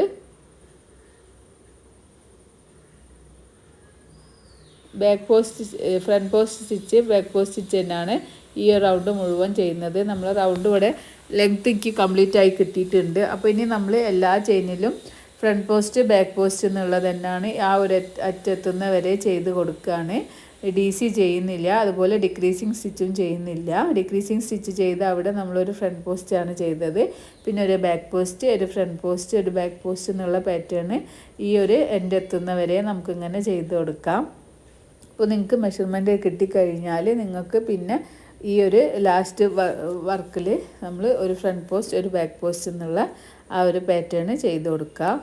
back post front post stitch back post stitch തന്നെയാണ് ഈ റൗണ്ട് മുഴുവൻ ചെയ്യുന്നത്. നമ്മൾ റൗണ്ട് ഇവിടെ ലെങ്ത് എനിക്ക് കംപ്ലീറ്റ് ആയി കിട്ടിയിട്ടുണ്ട്. അപ്പോൾ ഇനി നമ്മൾ എല്ലാ ചെയിനിലും ഫ്രണ്ട് പോസ്റ്റ് ബാക്ക് പോസ്റ്റ് എന്നുള്ളത് തന്നെയാണ് ആ ഒരു അറ്റെത്തുന്ന വരെ ചെയ്ത് കൊടുക്കുകയാണ്. DC ചെയ്യുന്നില്ല, അതുപോലെ ഡിക്രീസിങ് സ്റ്റിച്ചും ചെയ്യുന്നില്ല. ഡിക്രീസിങ് സ്റ്റിച്ച് ചെയ്ത് അവിടെ നമ്മളൊരു ഫ്രണ്ട് പോസ്റ്റാണ് ചെയ്തത്. പിന്നെ ഒരു ബാക്ക് പോസ്റ്റ്, ഒരു ഫ്രണ്ട് പോസ്റ്റ്, ഒരു ബാക്ക് പോസ്റ്റ് എന്നുള്ള പാറ്റേൺ ഈ ഒരു എൻഡ് എത്തുന്നവരെ നമുക്കിങ്ങനെ ചെയ്ത് കൊടുക്കാം. അപ്പോൾ നിങ്ങൾക്ക് മെഷർമെൻറ്റ് കിട്ടിക്കഴിഞ്ഞാൽ നിങ്ങൾക്ക് പിന്നെ ഈ ഒരു ലാസ്റ്റ് വർക്കിൽ നമ്മൾ ഒരു ഫ്രണ്ട് പോസ്റ്റ് ഒരു ബാക്ക് പോസ്റ്റ് എന്നുള്ള ആ ഒരു പാറ്റേൺ ചെയ്ത് കൊടുക്കാം.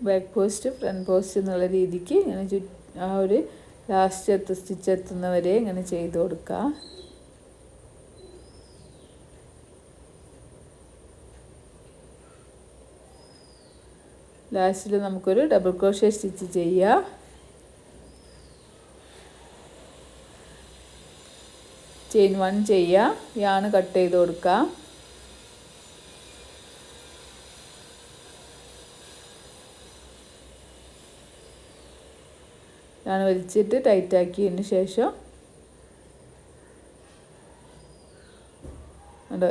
ബാക്ക് പോസ്റ്റ് ഫ്രണ്ട് പോസ്റ്റ് എന്നുള്ള രീതിക്ക് ഇങ്ങനെ ആ ഒരു ലാസ്റ്റ് സ്റ്റിച്ച് എത്തുന്നവരെ ഇങ്ങനെ ചെയ്ത് കൊടുക്കുക. ലാസ്റ്റിൽ നമുക്കൊരു ഡബിൾ ക്രോഷ്യ സ്റ്റിച്ച് ചെയ്യാം. ചെയിൻ 1 ചെയ്യാം. യാൺ കട്ട് ചെയ്ത് കൊടുക്കാം. യാൺ വലിച്ചിട്ട് ടൈറ്റാക്കിയതിന് ശേഷം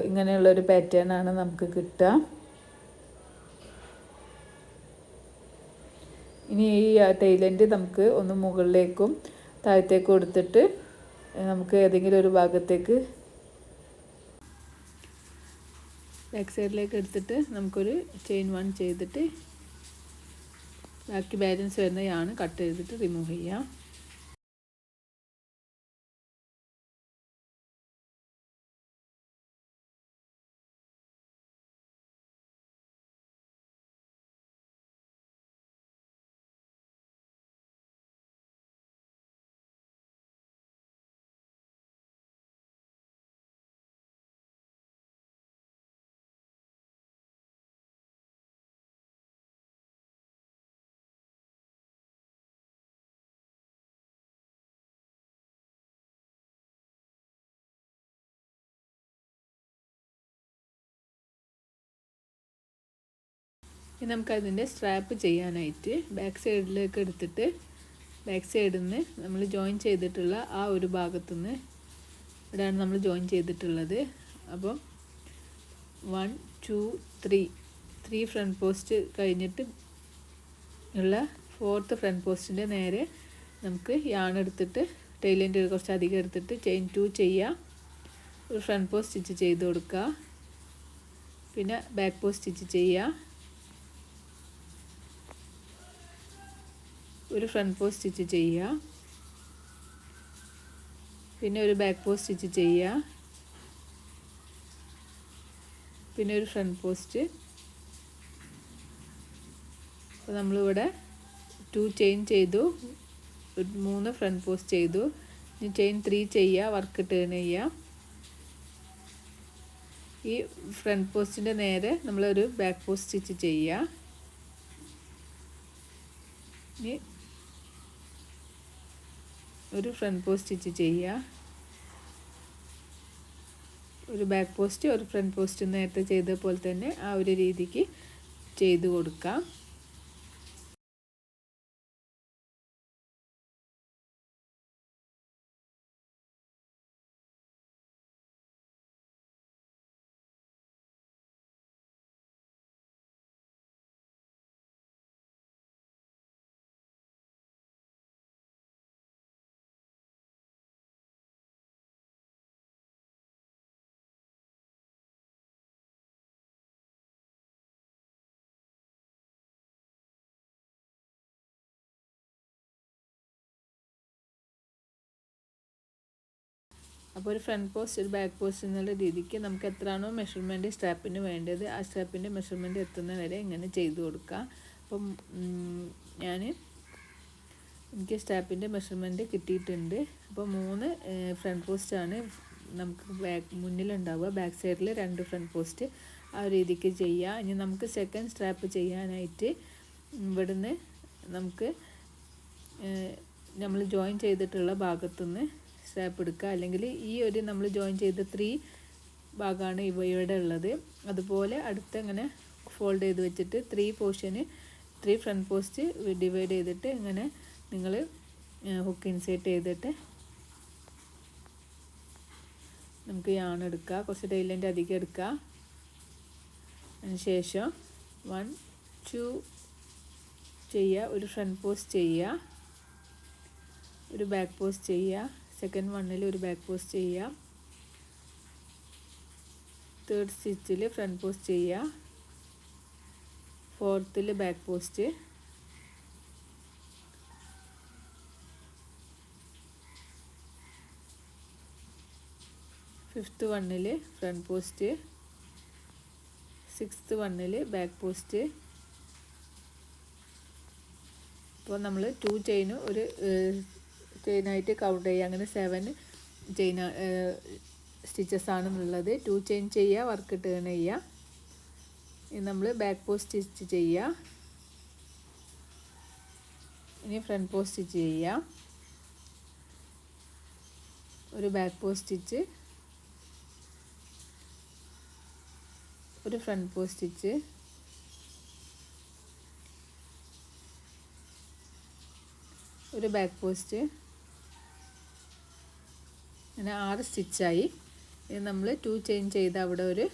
ഇങ്ങനെയുള്ളൊരു പാറ്റേൺ ആണ് നമുക്ക് കിട്ടുക. ഇനി ഈ ടൈലൻഡ് നമുക്ക് ഒന്ന് മുകളിലേക്കും താഴത്തേക്കും എടുത്തിട്ട് നമുക്ക് ഏതെങ്കിലും ഒരു ഭാഗത്തേക്ക് ബാക്ക് സൈഡിലേക്ക് എടുത്തിട്ട് നമുക്കൊരു ചെയിൻ 1 ചെയ്തിട്ട് ബാക്കി ബാലൻസ് വരുന്ന യാൺ കട്ട് ചെയ്തിട്ട് റിമൂവ് ചെയ്യാം. ഇനി നമുക്കതിൻ്റെ സ്ട്രാപ്പ് ചെയ്യാനായിട്ട് ബാക്ക് സൈഡിലേക്ക് എടുത്തിട്ട് ബാക്ക് സൈഡിൽ നിന്ന് നമ്മൾ ജോയിൻ ചെയ്തിട്ടുള്ള ആ ഒരു ഭാഗത്തു നിന്ന് ഇവിടെയാണ് നമ്മൾ ജോയിൻ ചെയ്തിട്ടുള്ളത്. അപ്പോൾ 1 2 3 ഫ്രണ്ട് പോസ്റ്റ് കഴിഞ്ഞിട്ട് ഉള്ള 4th ഫ്രണ്ട് പോസ്റ്റിൻ്റെ നേരെ നമുക്ക് യാൺ എടുത്തിട്ട് ടൈലിൻ്റെ കുറച്ച് അധികം എടുത്തിട്ട് ചെയിൻ 2 ചെയ്യുക. ഒരു ഫ്രണ്ട് പോസ്റ്റ് സ്റ്റിച്ച് ചെയ്ത് കൊടുക്കുക. പിന്നെ ബാക്ക് പോസ്റ്റ് സ്റ്റിച്ച് ചെയ്യുക. ഒരു ഫ്രണ്ട് പോസ്റ്റ് സ്റ്റിച്ച് ചെയ്യുക. പിന്നെ ഒരു ബാക്ക് പോസ്റ്റ് സ്റ്റിച്ച് ചെയ്യുക. പിന്നെ ഒരു ഫ്രണ്ട് പോസ്റ്റ്. അപ്പോൾ നമ്മളിവിടെ 2 ചെയിൻ ചെയ്തു, 3 ഫ്രണ്ട് പോസ്റ്റ് ചെയ്തു. ഇനി ചെയിൻ 3 ചെയ്യുക, വർക്ക് ടേൺ ചെയ്യുക. ഈ ഫ്രണ്ട് പോസ്റ്റിൻ്റെ നേരെ നമ്മളൊരു ബാക്ക് പോസ്റ്റ് സ്റ്റിച്ച് ചെയ്യുക. ഇനി ഒരു ഫ്രണ്ട് പോസ്റ്റ് സ്റ്റിച്ച് ചെയ്യുക. ഒരു ബാക്ക് പോസ്റ്റ് ഒരു ഫ്രണ്ട് പോസ്റ്റ് നേരത്തെ ചെയ്ത പോലെ തന്നെ ആ ഒരു രീതിക്ക് ചെയ്ത് കൊടുക്കാം. അപ്പോൾ ഒരു ഫ്രണ്ട് പോസ്റ്റ് ഒരു ബാക്ക് പോസ്റ്റ് എന്നുള്ള രീതിക്ക് നമുക്ക് എത്രയാണോ മെഷർമെൻറ്റ് സ്ട്രാപ്പിന് വേണ്ടത് ആ സ്ട്രാപ്പിൻ്റെ മെഷർമെൻറ്റ് എത്തുന്ന വരെ ഇങ്ങനെ ചെയ്ത് കൊടുക്കുക. അപ്പം എനിക്ക് സ്ട്രാപ്പിൻ്റെ മെഷർമെൻറ്റ് കിട്ടിയിട്ടുണ്ട്. അപ്പോൾ 3 ഫ്രണ്ട് പോസ്റ്റാണ് നമുക്ക് മുന്നിലുണ്ടാവുക. ബാക്ക് സൈഡിൽ 2 ഫ്രണ്ട് പോസ്റ്റ് ആ രീതിക്ക് ചെയ്യുക. ഇനി നമുക്ക് സെക്കൻഡ് സ്ട്രാപ്പ് ചെയ്യാനായിട്ട് ഇവിടുന്ന് നമുക്ക് നമ്മൾ ജോയിൻ ചെയ്തിട്ടുള്ള ഭാഗത്തുനിന്ന് സ്ട്രാപ്പ് എടുക്കുക. അല്ലെങ്കിൽ ഈ ഒരു നമ്മൾ ജോയിൻ ചെയ്ത 3 ഭാഗമാണ് ഇവിടെ ഉള്ളത്. അതുപോലെ അടുത്ത് ഇങ്ങനെ ഫോൾഡ് ചെയ്ത് വെച്ചിട്ട് 3 ഫ്രണ്ട് പോസ്റ്റ് ഡിവൈഡ് ചെയ്തിട്ട് ഇങ്ങനെ നിങ്ങൾ ഹുക്ക് ഇൻസേർട്ട് ചെയ്തിട്ട് നമുക്ക് യാൺ എടുക്കുക. കുറച്ച് ടൈലിൻ്റെ അധികം എടുക്കുക. അതിന് ശേഷം 1 2 ചെയ്യുക. ഒരു ഫ്രണ്ട് പോസ്റ്റ് ചെയ്യുക. ഒരു ബാക്ക് പോസ്റ്റ് ചെയ്യുക. സെക്കൻഡ് 1ൽ ഒരു ബാക്ക് പോസ്റ്റ് ചെയ്യുക. 3rd സ്റ്റിച്ചിൽ ഫ്രണ്ട് പോസ്റ്റ് ചെയ്യുക. 4th back post. 5th 1ൽ ഫ്രണ്ട് പോസ്റ്റ്. 6th 1ൽ ബാക്ക് പോസ്റ്റ്. അപ്പോൾ നമ്മൾ 2 ചെയിൻ ഒരു ചെയിനായിട്ട് കൗണ്ട് ചെയ്യുക. അങ്ങനെ 7 ചെയിൻ സ്റ്റിച്ചസ് ആണെന്നുള്ളത്. 2 ചെയിൻ ചെയ്യുക, വർക്ക് ടേൺ ചെയ്യുക. ഇനി നമ്മൾ ബാക്ക് പോസ്റ്റ് സ്റ്റിച്ച് ചെയ്യുക. ഇനി ഫ്രണ്ട് പോസ്റ്റ് സ്റ്റിച്ച് ചെയ്യാം. ഒരു ബാക്ക് പോസ്റ്റ് സ്റ്റിച്ച്, ഒരു ഫ്രണ്ട് പോസ്റ്റ് സ്റ്റിച്ച്, ഒരു ബാക്ക് പോസ്റ്റ്. അങ്ങനെ 6 സ്റ്റിച്ചായി. ഇനി നമ്മൾ 2 ചെയിൻ ചെയ്ത് അവിടെ ഒരു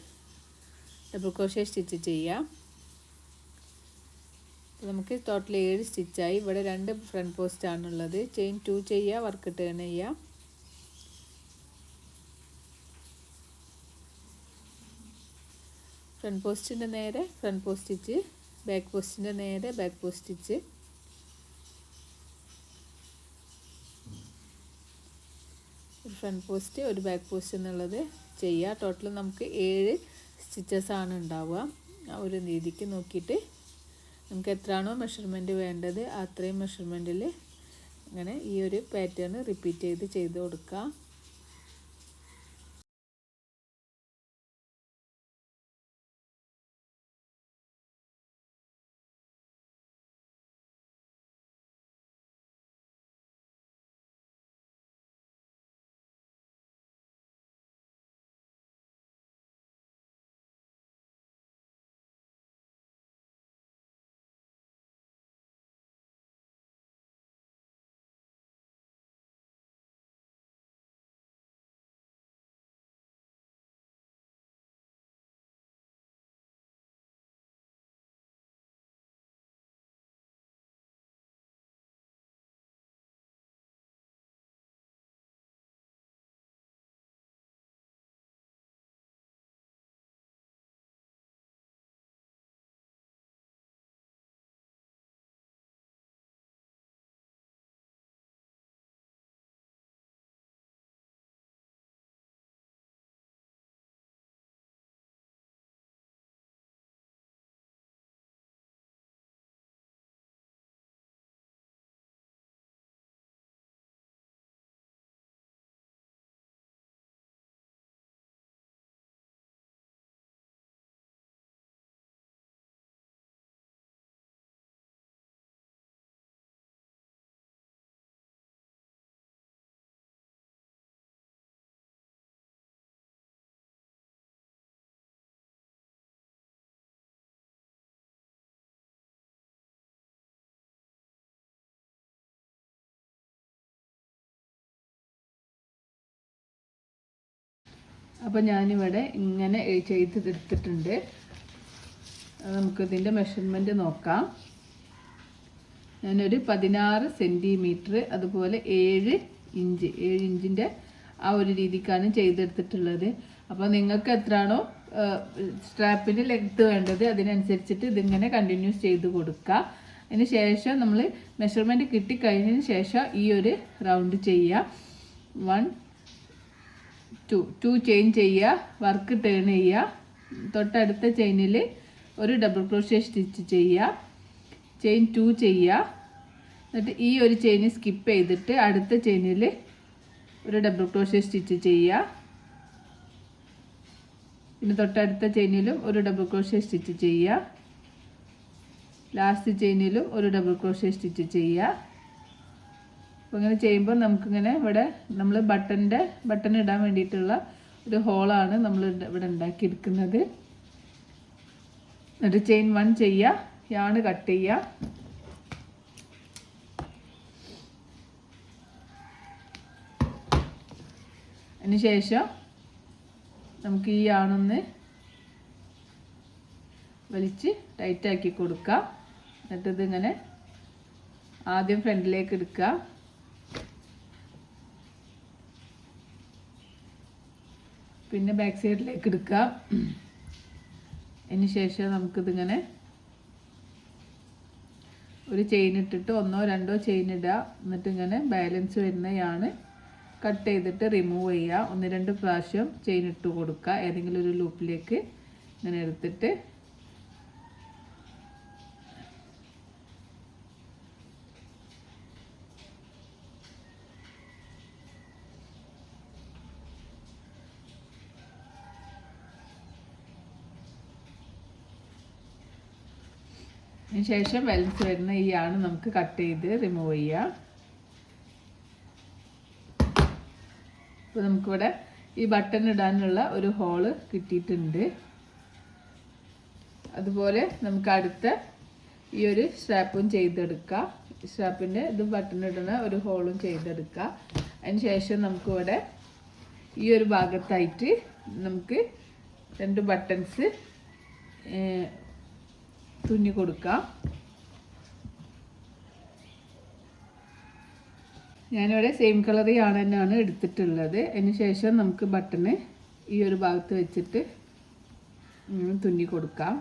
ഡബിൾ ക്രോഷ്യ സ്റ്റിച്ച് ചെയ്യാം. അപ്പോൾ നമുക്ക് ടോട്ടൽ 7 സ്റ്റിച്ചായി. ഇവിടെ 2 ഫ്രണ്ട് പോസ്റ്റ് ആണുള്ളത്. ചെയിൻ 2 ചെയ്യുക, വർക്ക് ടേൺ ചെയ്യുക. ഫ്രണ്ട് പോസ്റ്റിൻ്റെ നേരെ ഫ്രണ്ട് പോസ്റ്റ് സ്റ്റിച്ച്, ബാക്ക് പോസ്റ്റിൻ്റെ നേരെ ബാക്ക് പോസ്റ്റ് സ്റ്റിച്ച്. ഒരു ഫ്രണ്ട് പോസ്റ്റ്, ഒരു ബാക്ക് പോസ്റ്റ് എന്നുള്ളത് ചെയ്യുക. ടോട്ടൽ നമുക്ക് 7 സ്റ്റിച്ചസ് ആണ് ഉണ്ടാവുക. ആ ഒരു രീതിക്ക് നോക്കിയിട്ട് നമുക്ക് എത്രയാണോ മെഷർമെൻറ്റ് വേണ്ടത് അത്രയും മെഷർമെൻറ്റിൽ അങ്ങനെ ഈ ഒരു പാറ്റേൺ റിപ്പീറ്റ് ചെയ്ത് കൊടുക്കുക. അപ്പോൾ ഞാനിവിടെ ഇങ്ങനെ ചെയ്തെടുത്തിട്ടുണ്ട്. നമുക്കിതിൻ്റെ മെഷർമെൻറ്റ് നോക്കാം. ഞാനൊരു 16 സെൻറ്റിമീറ്റർ അതുപോലെ 7 ഇഞ്ചിൻ്റെ ആ ഒരു രീതിക്കാണ് ചെയ്തെടുത്തിട്ടുള്ളത്. അപ്പോൾ നിങ്ങൾക്ക് എത്രയാണോ സ്ട്രാപ്പിന് ലെങ്ത്ത് വേണ്ടത് അതിനനുസരിച്ചിട്ട് ഇതിങ്ങനെ കണ്ടിന്യൂസ് ചെയ്ത് കൊടുക്കുക. അതിന് ശേഷം നമ്മൾ മെഷർമെൻറ്റ് കിട്ടിക്കഴിഞ്ഞതിന് ശേഷം ഈ ഒരു റൗണ്ട് ചെയ്യുക. 1 2 ചെയിൻ ചെയ്യുക, വർക്ക് ടേൺ ചെയ്യുക. തൊട്ടടുത്ത ചെയിനിൽ ഒരു ഡബിൾ ക്രോഷ്യ സ്റ്റിച്ച് ചെയ്യുക, ചെയിൻ 2 ചെയ്യുക. എന്നിട്ട് ഈ ഒരു ചെയിൻ സ്കിപ്പ് ചെയ്തിട്ട് അടുത്ത ചെയിനിൽ ഒരു ഡബിൾ ക്രോഷ്യ സ്റ്റിച്ച് ചെയ്യുക. പിന്നെ തൊട്ടടുത്ത ചെയിനിലും ഒരു ഡബിൾ ക്രോഷ്യ സ്റ്റിച്ച് ചെയ്യുക. ലാസ്റ്റ് ചെയിനിലും ഒരു ഡബിൾ ക്രോഷ്യ സ്റ്റിച്ച് ചെയ്യുക. അപ്പോൾ ഇങ്ങനെ ചെയ്യുമ്പോൾ നമുക്കിങ്ങനെ ഇവിടെ നമ്മൾ ബട്ടൺ ഇടാൻ വേണ്ടിയിട്ടുള്ള ഒരു ഹോളാണ് നമ്മൾ ഇവിടെ ഉണ്ടാക്കിയെടുക്കുന്നത്. എന്നിട്ട് ചെയിൻ 1 ചെയ്യുക, യാൺ കട്ട് ചെയ്യുക. അതിന് ശേഷം നമുക്ക് ഈ യാണൊന്ന് വലിച്ച് ടൈറ്റാക്കി കൊടുക്കുക. എന്നിട്ട് ഇതിങ്ങനെ ആദ്യം ഫ്രണ്ടിലേക്ക് എടുക്കുക, പിന്നെ ബാക്ക് സൈഡിലേക്ക് എടുക്കുക. അതിന് ശേഷം നമുക്കിതിങ്ങനെ ഒരു ചെയിൻ ഇട്ടിട്ട് 1 or 2 ചെയിൻ ഇടുക. എന്നിട്ട് ഇങ്ങനെ ബാലൻസ് വരുന്നതാണ് കട്ട് ചെയ്തിട്ട് റിമൂവ് ചെയ്യുക. 1-2 പ്രാവശ്യം ചെയിൻ ഇട്ട് കൊടുക്കുക. ഏതെങ്കിലും ഒരു ലൂപ്പിലേക്ക് ഇങ്ങനെ എടുത്തിട്ട് അതിന് ശേഷം ബാലൻസ് വരുന്ന ഈ ആണ് നമുക്ക് കട്ട് ചെയ്ത് റിമൂവ് ചെയ്യാം. അപ്പോൾ നമുക്കിവിടെ ഈ ബട്ടൺ ഇടാനുള്ള ഒരു ഹോള് കിട്ടിയിട്ടുണ്ട്. അതുപോലെ നമുക്ക് അടുത്ത ഈ ഒരു സ്ട്രാപ്പും ചെയ്തെടുക്കാം. സ്ട്രാപ്പിൻ്റെ ഇത് ബട്ടൺ ഇടുന്ന ഒരു ഹോളും ചെയ്തെടുക്കാം. അതിന് ശേഷം നമുക്കിവിടെ ഈ ഒരു ഭാഗത്തായിട്ട് നമുക്ക് 2 ബട്ടൺസ് തുന്നി കൊടുക്കാം. ഞാനിവിടെ സെയിം കളർ ആണ് തന്നെയാണ് എടുത്തിട്ടുള്ളത്. അതിന് ശേഷം നമുക്ക് ബട്ടണ് ഈ ഒരു ഭാഗത്ത് വെച്ചിട്ട് തുന്നി കൊടുക്കാം.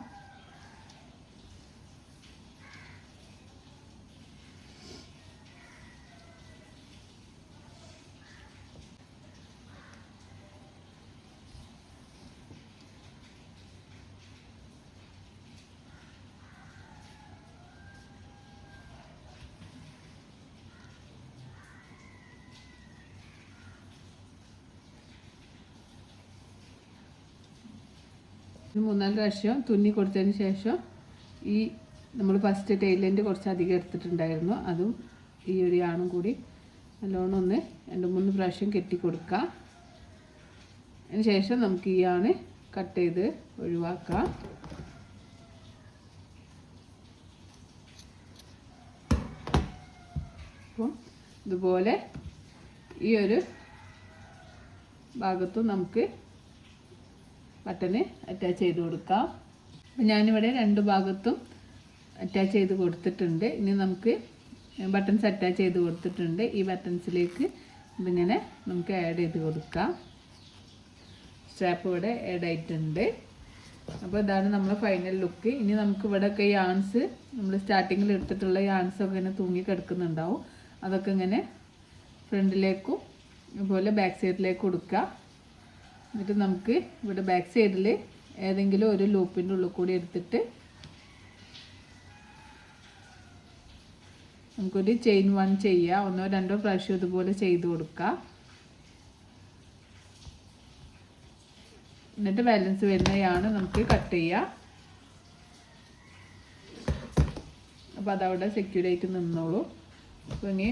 ഒരു 3-4 പ്രാവശ്യം തുന്നി കൊടുത്തതിന് ശേഷം ഈ നമ്മൾ ഫസ്റ്റ് ടൈലൻ്റ് കുറച്ച് അധികം എടുത്തിട്ടുണ്ടായിരുന്നു, അതും ഈ ഒരു ആണും കൂടി നല്ലോണം ഒന്ന് 2-3 പ്രാവശ്യം കെട്ടി കൊടുക്കാം. അതിന് ശേഷം നമുക്ക് ഈ ആണ് കട്ട് ചെയ്ത് ഒഴിവാക്കാം. അപ്പോൾ ഇതുപോലെ ഈ ഒരു ഭാഗത്തും നമുക്ക് ബട്ടന് അറ്റാച്ച് ചെയ്ത് കൊടുക്കാം. അപ്പം ഞാനിവിടെ 2 ഭാഗത്തും അറ്റാച്ച് ചെയ്ത് കൊടുത്തിട്ടുണ്ട്. ഇനി നമുക്ക് ബട്ടൺസ് അറ്റാച്ച് ചെയ്ത് കൊടുത്തിട്ടുണ്ട്. ഈ ബട്ടൺസിലേക്ക് ഇതിങ്ങനെ നമുക്ക് ആഡ് ചെയ്ത് കൊടുക്കാം. സ്ട്രാപ്പ് ഇവിടെ ആഡ് ആയിട്ടുണ്ട്. അപ്പോൾ ഇതാണ് നമ്മളെ ഫൈനൽ ലുക്ക്. ഇനി നമുക്ക് ഇവിടെയൊക്കെ ഈ ആൺസ് നമ്മൾ സ്റ്റാർട്ടിങ്ങിൽ എടുത്തിട്ടുള്ള ഈ ആൺസൊക്കെ ഇങ്ങനെ തൂങ്ങി കിടക്കുന്നുണ്ടാവും. അതൊക്കെ ഇങ്ങനെ ഫ്രണ്ടിലേക്കും അതുപോലെ ബാക്ക് സൈഡിലേക്കും കൊടുക്കുക. എന്നിട്ട് നമുക്ക് ഇവിടെ ബാക്ക് സൈഡിൽ ഏതെങ്കിലും ഒരു ലൂപ്പിൻ്റെ ഉള്ളിൽ കൂടി എടുത്തിട്ട് നമുക്കൊരു ചെയിൻ 1 ചെയ്യുക. 1-2 പ്രാവശ്യം ഇതുപോലെ ചെയ്ത് കൊടുക്കുക. എന്നിട്ട് ബാലൻസ് വരുന്നതാണ് നമുക്ക് കട്ട് ചെയ്യുക. അപ്പോൾ അതവിടെ സെക്യൂർ ആയിട്ട് നിന്നോളൂ. അപ്പോൾ ഇനി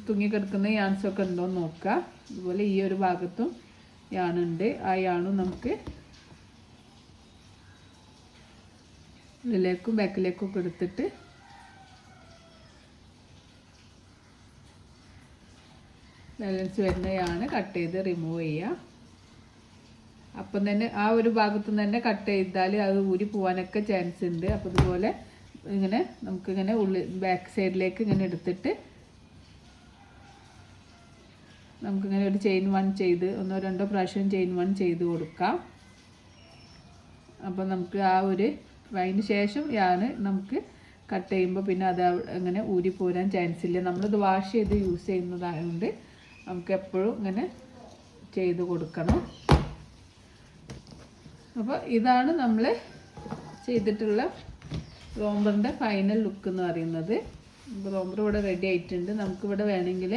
തൂങ്ങിക്കിടക്കുന്ന യാൺസൊക്കെ ഉണ്ടോ എന്ന് നോക്കുക. അതുപോലെ ഈ ഒരു ഭാഗത്തും യാണുണ്ട്. ആ യാണും നമുക്ക് ഉള്ളിലേക്കും ബാക്കിലേക്കും ഒക്കെ എടുത്തിട്ട് ബാലൻസ് വരുന്നതാണ് കട്ട് ചെയ്ത് റിമൂവ് ചെയ്യുക. അപ്പം തന്നെ ആ ഒരു ഭാഗത്തു നിന്ന് തന്നെ കട്ട് ചെയ്താൽ അത് ഊരി പോകാനൊക്കെ ചാൻസ് ഉണ്ട്. അപ്പോൾ ഇതുപോലെ ഇങ്ങനെ നമുക്കിങ്ങനെ ബാക്ക് സൈഡിലേക്ക് ഇങ്ങനെ എടുത്തിട്ട് നമുക്കിങ്ങനെ ഒരു ചെയിൻ 1 ചെയ്ത് 1-2 പ്രാവശ്യം ചെയിൻ 1 ചെയ്ത് കൊടുക്കാം. അപ്പോൾ നമുക്ക് ആ ഒരു അതിന് ശേഷം നമുക്ക് കട്ട് ചെയ്യുമ്പോൾ പിന്നെ അത് അങ്ങനെ ഊരി പോരാൻ ചാൻസ് ഇല്ല. നമ്മളിത് വാഷ് ചെയ്ത് യൂസ് ചെയ്യുന്നതായതുകൊണ്ട് നമുക്ക് എപ്പോഴും ഇങ്ങനെ ചെയ്ത് കൊടുക്കണം. അപ്പോൾ ഇതാണ് നമ്മൾ ചെയ്തിട്ടുള്ള റോംബറിൻ്റെ ഫൈനൽ ലുക്ക് എന്ന് പറയുന്നത്. റോംബർ ഇവിടെ റെഡി ആയിട്ടുണ്ട്. നമുക്കിവിടെ വേണമെങ്കിൽ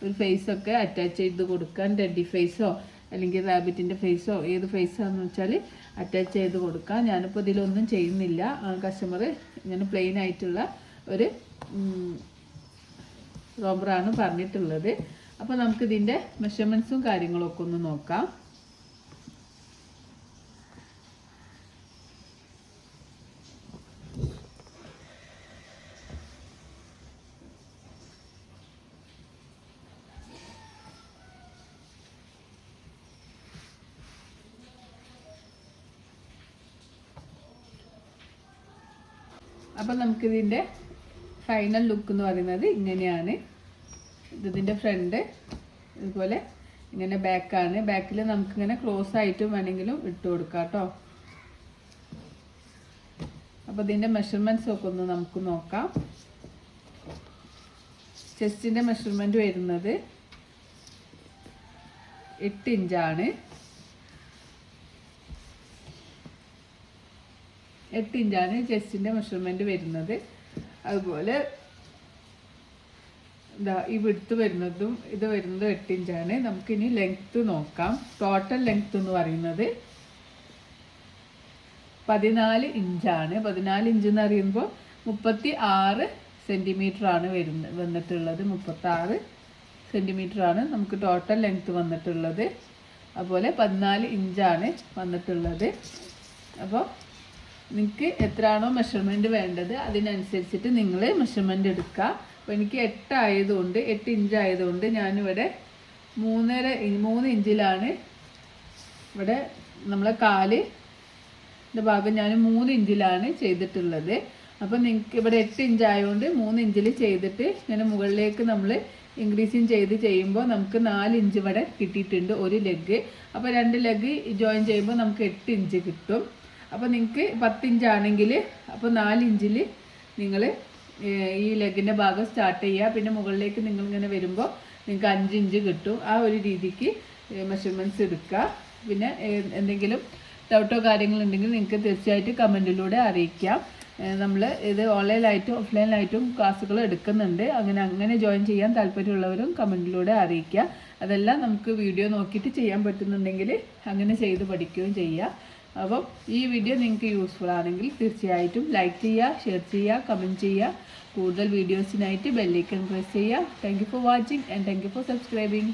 ഒരു ഫേസൊക്കെ അറ്റാച്ച് ചെയ്ത് കൊടുക്കാൻ, ടെഡി ഫേസോ അല്ലെങ്കിൽ റാബിറ്റിൻ്റെ ഫേസോ ഏത് ഫേസാണെന്ന് വെച്ചാൽ അറ്റാച്ച് ചെയ്ത് കൊടുക്കാം. ഞാനിപ്പോൾ ഇതിലൊന്നും ചെയ്യുന്നില്ല. കസ്റ്റമർ ഇങ്ങനെ പ്ലെയിൻ ആയിട്ടുള്ള ഒരു റോംബറാണ് പറഞ്ഞിട്ടുള്ളത്. അപ്പോൾ നമുക്കിതിൻ്റെ മെഷർമെൻറ്റ്സും കാര്യങ്ങളൊക്കെ ഒന്ന് നോക്കാം. അപ്പോൾ നമുക്കിതിൻ്റെ ഫൈനൽ ലുക്ക് എന്ന് പറയുന്നത് ഇങ്ങനെയാണ്. ഇതിൻ്റെ ഫ്രണ്ട് ഇതുപോലെ ഇങ്ങനെ ബാക്കാണ്. ബാക്കിൽ നമുക്കിങ്ങനെ ക്ലോസ് ആയിട്ടും വേണമെങ്കിലും ഇട്ട് കൊടുക്കാം കേട്ടോ. അപ്പോൾ ഇതിൻ്റെ മെഷർമെൻറ്റ്സ് ഒക്കെ ഒന്ന് നമുക്ക് നോക്കാം. ചെസ്റ്റിൻ്റെ മെഷർമെൻറ്റ് വരുന്നത് 8 ഇഞ്ചാണ്. 8 ഇഞ്ചാണ് ചെസ്റ്റിൻ്റെ മെഷർമെൻറ്റ് വരുന്നത്. അതുപോലെ ഈ വിഡ്ത്ത് വരുന്നതും ഇത് വരുന്നത് 8 ഇഞ്ചാണ്. നമുക്കിനി ലെങ്ത്ത് നോക്കാം. ടോട്ടൽ ലെങ്ത്ത് എന്ന് പറയുന്നത് 14 ഇഞ്ചാണ്. 14 ഇഞ്ച് എന്ന് പറയുമ്പോൾ 36 സെൻറ്റിമീറ്ററാണ് വന്നിട്ടുള്ളത്. 36 സെൻറ്റിമീറ്ററാണ് നമുക്ക് ടോട്ടൽ ലെങ്ത്ത് വന്നിട്ടുള്ളത്. അതുപോലെ 14 ഇഞ്ചാണ് വന്നിട്ടുള്ളത്. അപ്പോൾ നിങ്ങൾക്ക് എത്രയാണോ മെഷർമെൻറ്റ് വേണ്ടത് അതിനനുസരിച്ചിട്ട് നിങ്ങൾ മെഷർമെൻറ്റ് എടുക്കുക. അപ്പോൾ എനിക്ക് 8 ആയതുകൊണ്ട് 8 ഇഞ്ച് ആയതുകൊണ്ട് ഞാനിവിടെ 3 ഇഞ്ചിലാണ് ഇവിടെ നമ്മളെ കാലിൻ്റെ ഭാഗം ഞാൻ 3 ഇഞ്ചിലാണ് ചെയ്തിട്ടുള്ളത്. അപ്പോൾ നിങ്ങൾക്ക് ഇവിടെ 8 ഇഞ്ച് ആയതുകൊണ്ട് 3 ഇഞ്ചിൽ ചെയ്തിട്ട് ഇങ്ങനെ മുകളിലേക്ക് നമ്മൾ ഇൻക്രീസിങ് ചെയ്യുമ്പോൾ നമുക്ക് 4 ഇഞ്ച് ഇവിടെ കിട്ടിയിട്ടുണ്ട് ഒരു ലെഗ്. അപ്പോൾ 2 ലെഗ് ജോയിൻ ചെയ്യുമ്പോൾ നമുക്ക് 8 ഇഞ്ച് കിട്ടും. അപ്പോൾ നിങ്ങൾക്ക് 10 ഇഞ്ചാണെങ്കിൽ അപ്പോൾ 4 ഇഞ്ചിൽ നിങ്ങൾ ഈ ലെഗിൻ്റെ ഭാഗം സ്റ്റാർട്ട് ചെയ്യുക. പിന്നെ മുകളിലേക്ക് നിങ്ങളിങ്ങനെ വരുമ്പോൾ നിങ്ങൾക്ക് 5 ഇഞ്ച് കിട്ടും. ആ ഒരു രീതിക്ക് മെഷർമെൻറ്റ്സ് എടുക്കുക. പിന്നെ എന്തെങ്കിലും ഡൗട്ടോ കാര്യങ്ങളുണ്ടെങ്കിൽ നിങ്ങൾക്ക് തീർച്ചയായിട്ടും കമൻറ്റിലൂടെ അറിയിക്കാം. നമ്മൾ ഇത് ഓൺലൈനായിട്ടും ഓഫ്ലൈനായിട്ടും ക്ലാസ്സുകൾ എടുക്കുന്നുണ്ട്. അങ്ങനെ ജോയിൻ ചെയ്യാൻ താല്പര്യമുള്ളവരും കമൻറ്റിലൂടെ അറിയിക്കുക. അതെല്ലാം നമുക്ക് വീഡിയോ നോക്കിയിട്ട് ചെയ്യാൻ പറ്റുന്നുണ്ടെങ്കിൽ അങ്ങനെ ചെയ്ത് പഠിക്കുകയും ചെയ്യാം. അപ്പം ഈ വീഡിയോ നിങ്ങൾക്ക് യൂസ്ഫുൾ ആണെങ്കിൽ തീർച്ചയായിട്ടും ലൈക്ക് ചെയ്യുക, ഷെയർ ചെയ്യുക, കമൻറ്റ് ചെയ്യുക. കൂടുതൽ വീഡിയോസിനായിട്ട് ബെല്ലൈക്കൺ പ്രസ് ചെയ്യുക. Thank you for watching and thank you for subscribing.